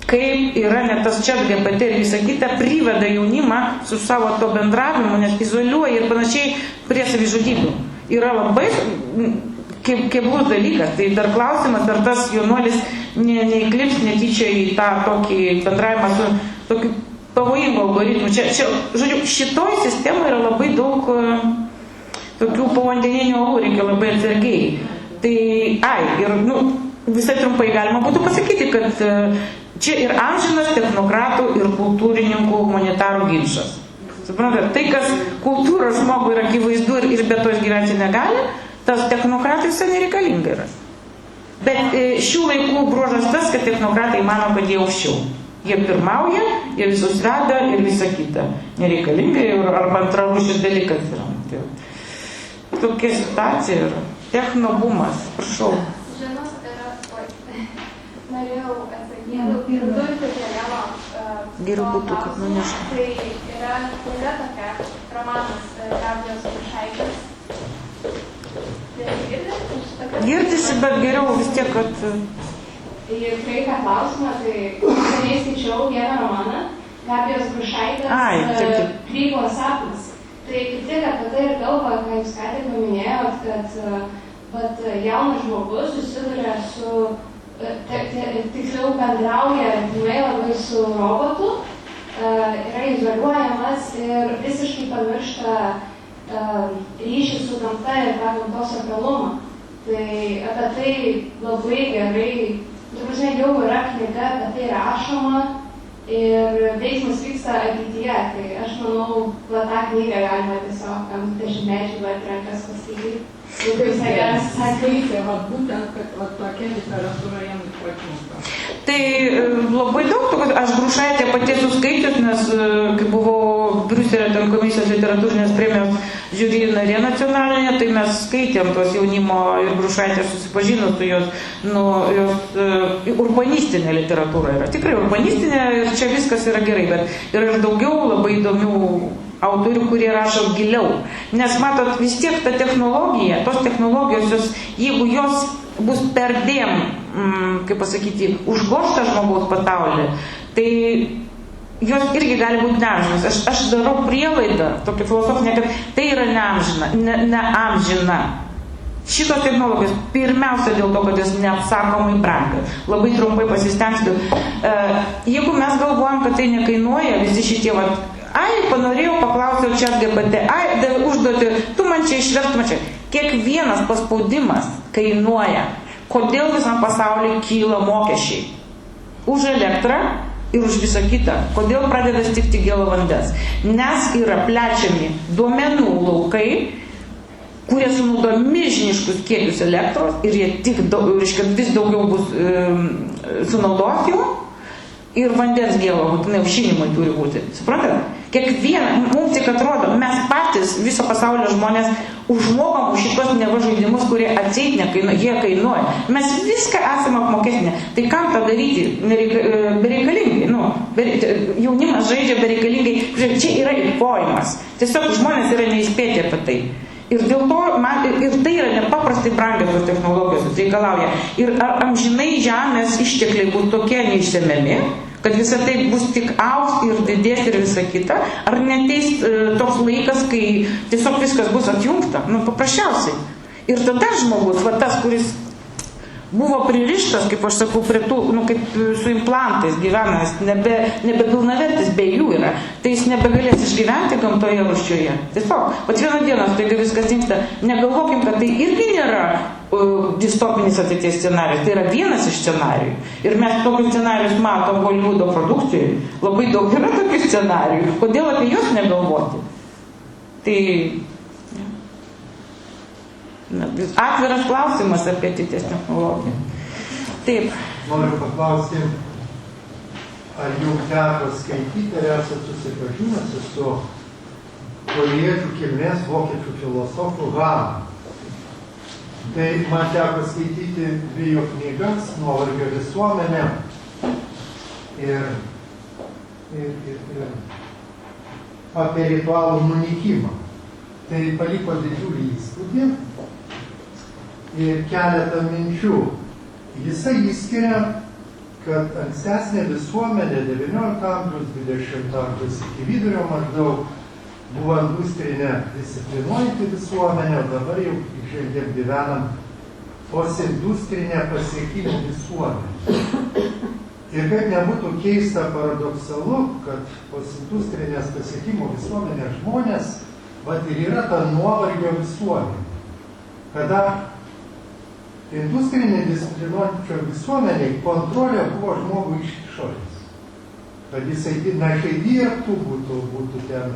Kaip yra net tas ChatGPT ir visą kitą priveda jaunimą su savo to bendravimu, nes izoliuoja ir panašiai prie savižudybių. Yra labai keblus dalykas. Tai dar klausimas, ar tas jaunuolis neįklips netyčia į tą tokį bendravimą su tokiu pavojingu algoritmu. Žodžiu, šitoj sistemoje yra labai daug tokių povandeninių olų, reikia labai atsargiai. Tai, visai trumpai galima būtų pasakyti, kad čia ir amžinas technokratų ir kultūrininkų humanitarų ginčas. Suprantate, tai, kas kultūros žmogui yra akivaizdu ir be to išgyventi negali, tas technokratai visai nereikalinga yra. Bet šių laikų bruožas tas, kad technokratai mano, kad jie aukščiau. Jie pirmauja, jie visus veda ir visą kitą. Nereikalingai arba antrarūšis dalykas yra. Tokia situacija yra. Technobumas. Prašau. Norėjau atsakyti, pridurti prie Leno geriau būtų, kad nuneštų. Tai yra knyga tokia, romanas Gabijos Grušaitės. Girdisi, bet geriau vis tiek, kad... Ir kreipia klausimą, tai seniai skaičiau vieną romaną, Gabijos Grušaitės Krygo sapnas. Tai kaip tik apie tai ir kalba, ką jūs ką tik paminėjot, kad jaunas žmogus susiduria su tiksliau bendrauja artimai labai su robotu, yra izoliuojamas ir visiškai pamiršta ryšį su gamta ir tą gamtos sakralumą. Tai apie tai labai gerai, jau yra knyga, apie tai rašoma ir veiksmas vyksta ateityje. Tai aš manau, tą knygą galima tiesiog ant dešimtmečių rankas paskaityti. Būtent, kad tokia literatūra jam patinka. Tai labai daug, aš Grušaitę pati esu skaičius, nes kai buvau Briuselio komisijos literatūrinės premijos žiūri narė nacionalinė, tai mes skaitėm tos jaunimo ir Grušaitė susipažino su jos urbanistinė literatūra yra. Tikrai urbanistinė ir čia viskas yra gerai, bet yra ir daugiau labai įdomių autorių, kurie rašo giliau. Nes matot, vis tiek ta technologija, tos technologijos, jeigu jos bus perdėm, kaip pasakyti, užgožta žmogaus pasaulį, tai jos irgi gali būti neamžinas. Aš darau prielaidą, tokia filosofinė, kad tai yra neamžina. Šitos technologijos pirmiausia dėl to, kad jos neapsakomai brangia. Labai trumpai pasistengsiu. Jeigu mes galvojam, kad tai nekainuoja, visi šitie panorėjau, paklausiau ChatGPT, užduoti, tu man čia išvertum čia. Kiekvienas paspaudimas kainuoja. Kodėl visam pasaulyje kyla mokesčiai? Už elektrą ir už visą kitą. Kodėl pradeda stigti gėlo vandens? Nes yra plečiami duomenų laukai, kurie sunaudoja milžiniškus kiekius elektros ir jie vis daugiau bus sunaudos jų. Ir vandens gėlo būtinai aušinimai turi būti. Suprantate? Mums tik atrodo, mes patys, viso pasaulio žmonės, užmokam už šitos neva žaidimus, kurie atseit nekainuoja, jie kainuoja. Mes viską esame apmokestinę. Tai kam tą daryti? Bereikalingai. Jaunimas žaidžia bereikalingai. Čia yra įpojimas. Tiesiog žmonės yra neįspėti apie tai. Ir dėl to, ir tai yra nepaprastai brangios tos technologijos reikalauja. Ir ar amžinai žemės ištekliai bus tokie neišsemiami, kad visa tai bus tik augs ir didės ir visa kita, ar neteis toks laikas, kai tiesiog viskas bus atjungta, paprasčiausiai. Ir tada žmogus, tas, kuris buvo pririštas, kaip aš sakau, prie tų, kaip su implantais gyvenas, nebepilnavertis be jų yra, tai jis nebegalės išgyventi gamtoje rūščioje. Tiesiog, vieną dieną staiga viskas dingsta. Negalvokim, kad tai irgi nėra distopinis ateities scenarijus, tai yra vienas iš scenarijų. Ir mes tokius scenarijus matom Hollywoodo produkcijoje. Labai daug yra tokių scenarijų. Kodėl apie juos negalvoti? Tai atviras klausimas apie ateities technologiją. Taip. Noriu paklausti, ar jums teko skaityti ir esate susipažinusi su korėjiečių kilmės vokiečių filosofu Hanu. Tai man teko skaityti 2 knygas, Nuovargio visuomenė ir apie ritualų nunykimą. Tai paliko didžiulį įspūdį ir keletą minčių. Jisai įskiria, kad ankstesnė visuomenė 19 amžiaus, 20 amžiaus iki vidurio maždaug buvo industrinė disciplinuojanti visuomenė, o dabar jau šiandien gyvenam postindustrinė pasiekimų visuomenė. Ir kaip nebūtų keista paradoksalu, kad postindustrinės pasiekimų visuomenė žmonės ir yra ta nuovargio visuomenė. Kada industrinė disciplinuojančio visuomeniai kontrolė buvo žmogų iš išorės. Kad jisai našiai dirbtų, būtų ten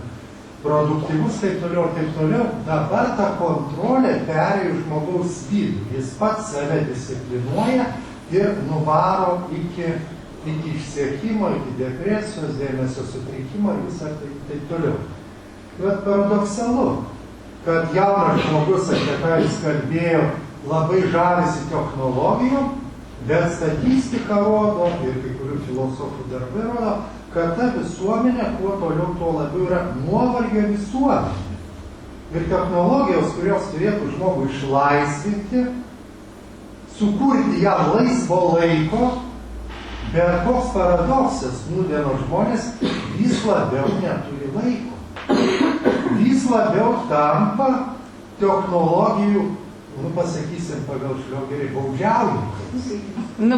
produktyvus, taip toliau. Dabar ta kontrolė perėjo žmogaus vidų. Jis pats save disciplinuoja ir nuvaro iki išsiekimo, iki depresijos, dėmesio sutrikimo ir visą taip toliau. Bet paradoksalu, kad jaunas žmogus, apie ką jis kalbėjo, labai žavisi technologijom, bet statistika rodo ir kai kurių filosofų darbai rodo, kad ta visuomenė kuo toliau tuo labiau yra nuovargio visuomenė. Ir technologijos, kurios turėtų žmogų išlaisvinti, sukurti jam laisvo laiko, bet koks paradoksas, nūdienos žmonės vis labiau neturi laiko. Vis labiau tampa technologijų, pasakysim pagal šliogerį, baudžiaujininkais.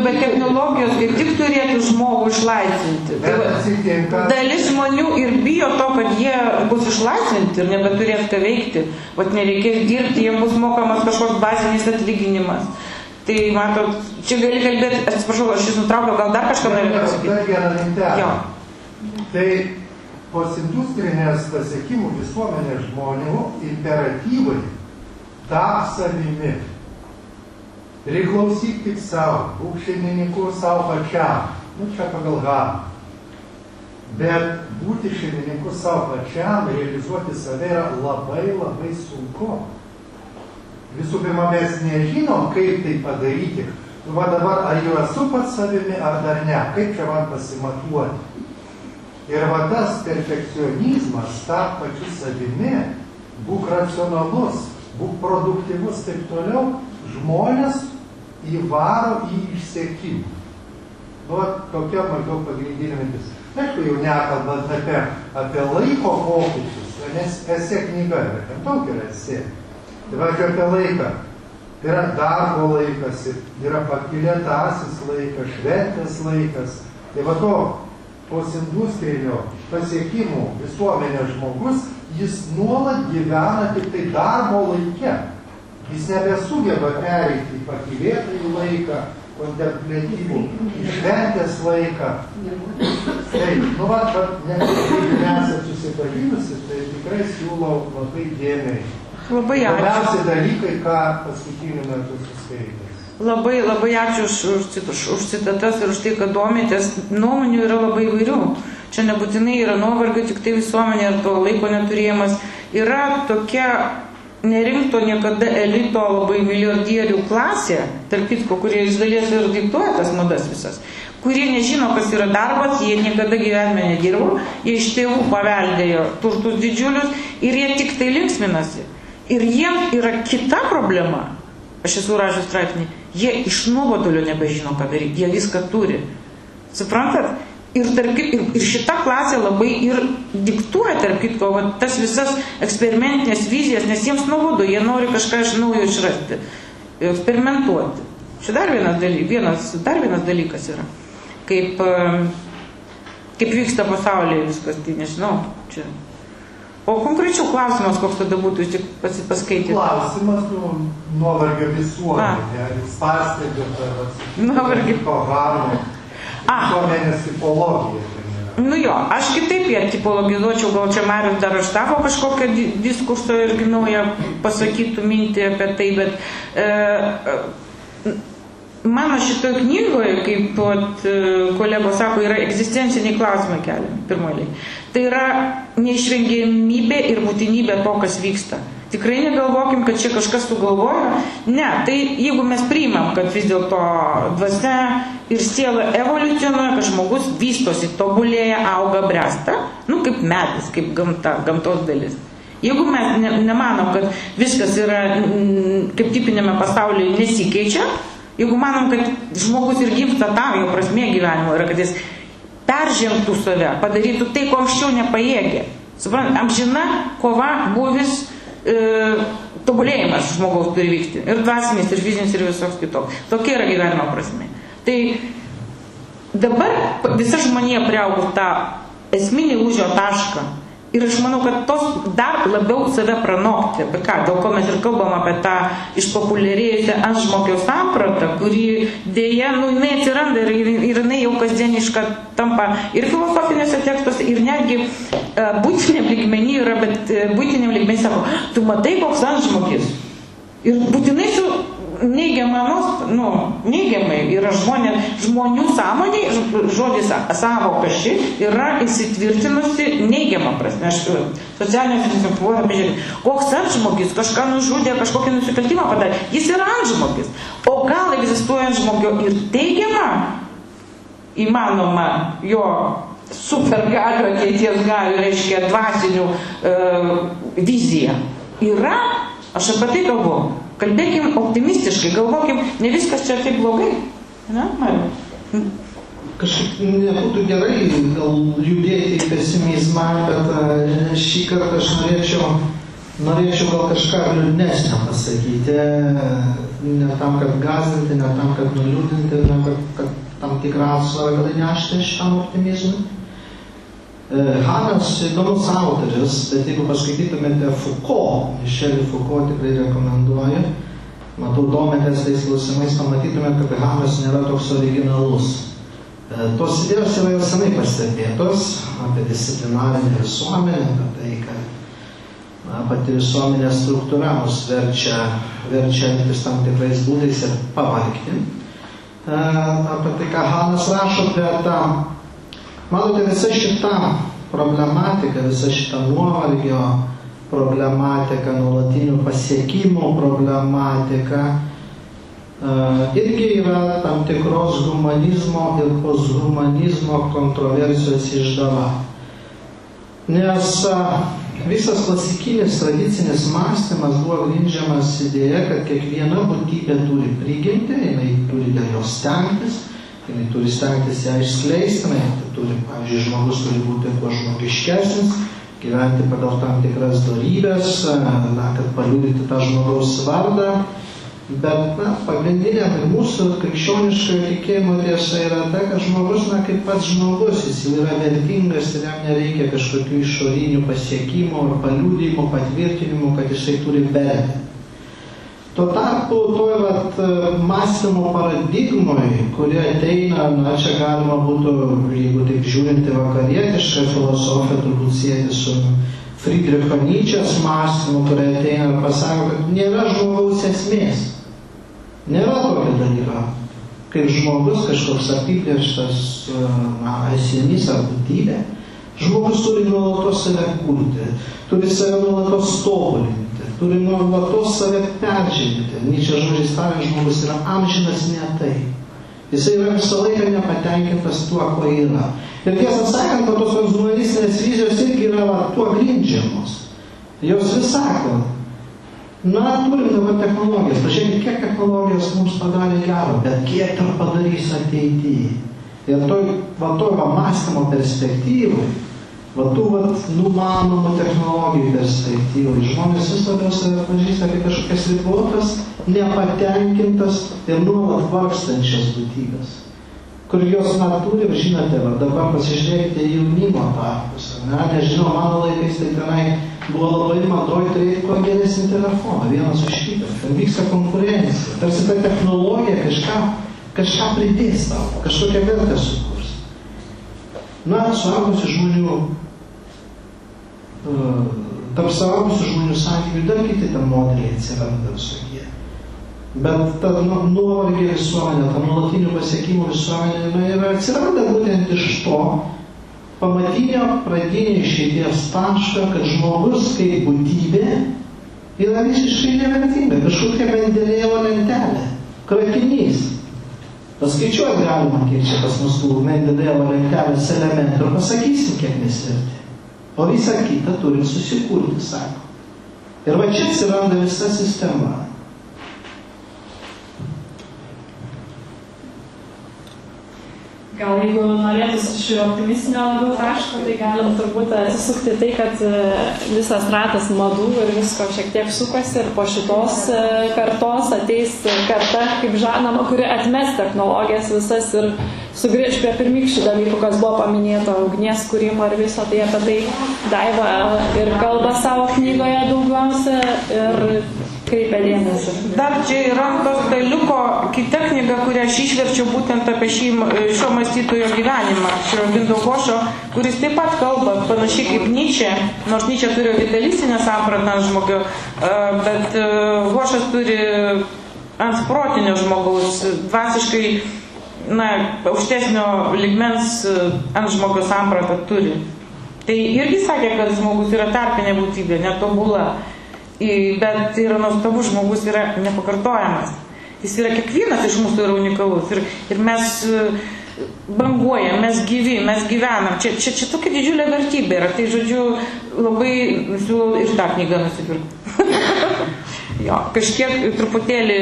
Bet technologijos kaip tik turėtų žmogų išlaisvinti. Dalis žmonių ir bijo to, kad jie bus išlaisvinti ir nebeturės ką veikti. Nereikės dirbti, jiems bus mokamas kažkoks bazinis atlyginimas. Tai, matot, čia gali kalbėti, atsiprašau, aš jūs nutraukiau, gal dar kažką norėjau pasakyti? Dar vieną mintelę. Tai postindustrinės pasiekimų visuomenės žmonių imperatyvai tap savimi. Priklausyk tik savo, būk šeimininku savo pačiam. Čia pagal Haną. Bet būti šeimininku savo pačiam, realizuoti save yra labai, labai sunku. Visų pirma, mes nežinom, kaip tai padaryti. Dabar, ar jau esu pats savimi, ar dar ne. Kaip čia man pasimatuoti? Ir tas perfekcionizmas, tą pačiu savimi, būk racionalus, būk produktyvus, taip toliau, žmonės įvaro į išsiekimą. Tokia mažiau pagrindinė mintis. Aišku, jau nekalbant apie laiko pokyčius, nes esė knyga yra, daug yra esė. Tai važiuoju apie laiką. Tai yra darbo laikas, yra pakilietasis laikas, šventės laikas. Tai postindustrinio pasiekimų visuomenės žmogus, jis nuolat gyvena tik tai darbo laike. Jis nebesugeba pereiti į pakylėtąjį laiką, kontempliatyvų, į šventės laiką. Taip, jeigu nesate susipažinusi, tai tikrai siūlau labai dėmiai. Labai ačiū. Labiausiai dalykai, ką paskutiniu metu suskaitęs. Labai ačiū už citatas ir už tai, kad domitės. Nuomonių yra labai įvairių. Čia nebūtinai yra nuovargio, tik tai visuomenė ir to laiko neturėjimas. Yra tokia nerimto niekada elito labai milijardierių klasė, tarp kitko, kurie iš dalies ir diktuoja tas madas visas, kurie nežino, kas yra darbas, jie niekada gyvenime nedirbo, jie iš tėvų paveldėjo turtus didžiulius ir jie tik tai linksminasi. Ir jiems yra kita problema. Aš esu rašęs straipsnį. Jie iš nuobodulio nebežino, ką daryti. Jie viską turi. Suprantat? Ir šita klasė labai ir diktuoja, tarp kitko, tas visas eksperimentinės vizijas, nes jiems nuobodu, jie nori kažką iš naujo išrasti, eksperimentuoti. Čia dar vienas dalykas yra. Kaip vyksta pasaulyje viskas, tai nežinau. Čia. O konkrečiau klausimas, koks tada būtų, jūs tik paskaityti. Klausimas, nuovargio visuomenė. Jūs pastebėte, nuovargio harmo. Visuomenės tipologija. Nu jo, aš kitaip ją tipologizuočiau, gal čia Marius dar aš tavo kažkokią diskurso irgi naują pasakytų mintį apie tai, bet mano šitoje knygoje, kaip kolegos sako, yra egzistenciniai klausimai keliami, pirmoji. Tai yra neišvengiamybė ir būtinybė to, kas vyksta. Tikrai negalvokim, kad čia kažkas sugalvoja. Ne, tai jeigu mes priimam, kad vis dėlto dvasia ir siela evoliucionuoja, kad žmogus vystosi, tobulėja, auga, bręsta, kaip medis, kaip gamtos dalis. Jeigu mes nemanom, kad viskas yra kaip tipinėme pasaulyje nesikeičia, jeigu manom, kad žmogus ir gimsta tam, jo prasmė gyvenimo yra, kad jis peržengtų save, padarytų tai, ko anksčiau nepajėgė. Suprantat, amžina kova buvis tobulėjimas žmogaus turi vykti. Ir dvasinis, ir fizinis, ir visoks kitoks. Tokia yra gyvenimo prasme. Tai dabar visa žmonija priaugo tą esminį lūžio tašką. Ir aš manau, kad tos dar labiau save pranokti. Apie ką? Dėl ko mes ir kalbam apie tą išpopuliarėjusią antžmogio sampratą, kuri dėja, jinai atsiranda ir jinai jau kasdieniška tampa ir filosofinėse tekstuose, ir netgi būtiniam lygmenį yra, bet būtiniam lygmenį sako, tu matai, koks antžmogis. Ir būtinai su neigiamai yra žmonių sąmonė, žodis sąvoka ši yra įsitvirtinusi neigiamą prasme. Aš socialinės informacijos pažiūrėjau, koks antžmogis kažką nužudė, kažkokį nusikaltimą padarė, jis yra antžmogis. O gal egzistuoja antžmogio ir teigiama, įmanoma jo supergalių, ateities galių, reiškia dvasinių viziją. Yra, aš apie tai galvoju. Kalbėkim optimistiškai, galvokim, ne viskas čia taip blogai. Ne, Mariu? Kažkaip nebūtų gerai gal judėti į pesimizmą, bet šį kartą aš norėčiau gal kažką liūdnesnio pasakyti. Ne tam, kad gąsdinti, ne tam, kad nuliūdinti, ne kad tam tikrą atsvarą gal įnešti šitam optimizmui. Hanas įdomus autoris, bet jeigu paskaitytumėte Foucault, Mišelį Foucault tikrai rekomenduoju, matau, dometės tais klausimais, pamatytumėte, kad Hanas nėra toks originalus. Tos idėjos yra jau senai pastebėtos apie disciplinarinę visuomenę, apie tai, kad pati visuomenės struktūra mus verčia elgtis tam tikrais būdais ir pavargti. Apie tai, ką Hanas rašo, bet manote, visa šita problematika, visa šita nuovargio problematika, nuolatinių pasiekimų problematika irgi yra tam tikros humanizmo ir posthumanizmo kontroversijos išdava. Nes visas klasikinis tradicinis mąstymas buvo grindžiamas idėja, kad kiekviena būtybė turi prigimtį, jinai turi dėl jos stengtis, jinai turi stengtis ją išskleisti, pavyzdžiui, žmogus turi būti kuo žmogiškesnis, gyventi pagal tam tikras dorybės, kad paliudyti tą žmogaus vardą. Bet pagrindinė mūsų krikščioniškojo tikėjimo tiesa yra ta, kad žmogus, kaip pats žmogus, jis jau yra vertingas ir jam nereikia kažkokių išorinių pasiekimų ar paliudijimų, patvirtinimų, kad jisai turi vertę. Tuo tarpu toj mąstymo paradigmoj, kurie ateina, čia galima būtų, jeigu taip žiūrinti vakarietišką filosofiją, turbūt sieti su Friedricho Nyčės mąstymu, kurie ateina ir pasako, kad nėra žmogaus esmės. Nėra tokio dalyko, kaip žmogus kažkoks apibrėžtas esinys ar būtybė. Žmogus turi nuolatos save kurti, turi save nuolatos tobulinti, turi nuolatos save peržengti. Nyčės žodžiais tariant, žmogus yra amžinas ne tai. Jisai yra visą laiką nepatenkintas tuo, ko yra. Ir tiesą sakant, kad tos humanistinės vizijos irgi yra tuo grindžiamos. Jos vis sako, Na, turim dabar technologijas. Pažiūrėkit, kiek technologijos mums padarė gero, bet kiek dar padarys ateityje. Ir toj mąstymo perspektyvai, numanomų technologijų perspektyvai, žmonės vis labiau save pažįsta kaip kažkokias ribotas, nepatenkintas ir nuolat vargstančias būtybės. Kur jos turi, žinote, dabar pasižiūrėkite jaunimo tarpus. Nežinau, mano laikais tai tenai buvo labai madoj turėti kuo geresnį telefoną, vienas už kitą. Ten vyksta konkurencija. Tarsi ta technologija kažką pridės tau, kažkokią vertę sukurs. Na, suaugusių žmonių, tarp suaugusių žmonių santykių dar kiti tam modeliai atsiranda visokie. Bet ta nuovargė visuomenė, ta nuolatinių pasiekimų visuomenė atsiranda būtent iš to pamatinio pradinio išeities taško, kad žmogus kaip būtybė yra visiškai nevertinga, kažkokia Mendelėjevo lentelė, kratinys. Paskaičiuoti galima, kiek čia pas mus tų Mendelėjevo lentelės elementų ir pasakysim, kiek mes verti. O visą kitą turim susikurti, sako. Ir va čia atsiranda visa sistema. Gal jeigu norėtųsi iš optimistinio labiau taško, tai galim turbūt atsisukti tai, kad visas ratas madų ir visko šiek tiek sukasi ir po šitos kartos ateis karta, kaip žanama, kuri atmes technologijas visas ir sugrįž prie pirmykščių dalykų, kas buvo paminėta, ugnies kūrimo ir viso, tai apie tai Daiva ir kalba savo knygoje daugiausia ir kreipia dėmesį. Dar čia yra tos dalyko kita knyga, kurią aš išverčiau būtent apie šio mąstytojo gyvenimą, Širvinto Gošo, kuris taip pat kalba panašiai kaip Nyčė, nors Nyčė turi vitalistinę sampratą žmogio, bet Gošas turi ant protinio žmogaus, dvasiškai, aukštesnio lygmens ant žmogio sampratą turi. Tai irgi sakė, kad žmogus yra tarpinė būtybė, netobula. Bet yra nuostabus žmogus, yra nepakartojamas. Jis yra kiekvienas iš mūsų yra unikalus. Ir mes banguojam, mes gyvi, mes gyvenam. Čia tokia didžiulė vertybė yra. Tai, žodžiu, labai siūlau ir tą knygą nusipirkti. Jo, kažkiek truputėlį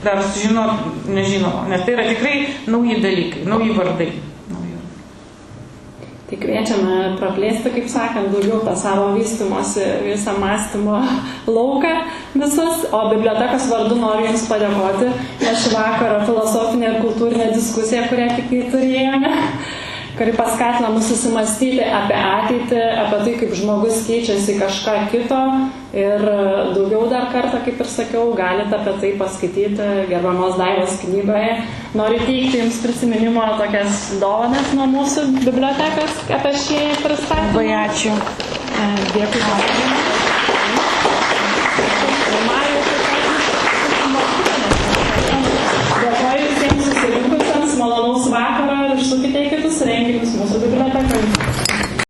dar sužinot, nežinau. Nes tai yra tikrai nauji dalykai, nauji vardai. Tai kviečiame praplėsti, kaip sakant, daugiau tą savo vystymosi, visą mąstymo lauką visus, o bibliotekos vardu noriu Jums padėkoti už vakaro filosofinę ir kultūrinę diskusiją, kurią tik turėjome, kuri paskatino mus susimastyti apie ateitį, apie tai, kaip žmogus keičiasi kažką kito ir daugiau dar kartą, kaip ir sakiau, galite apie tai paskaityti gerbiamos Daivos knygoje. Noriu teikti Jums prisiminimo tokias dovanas nuo mūsų bibliotekos apie šį pristatymą. Labai ačiū. Dėkui.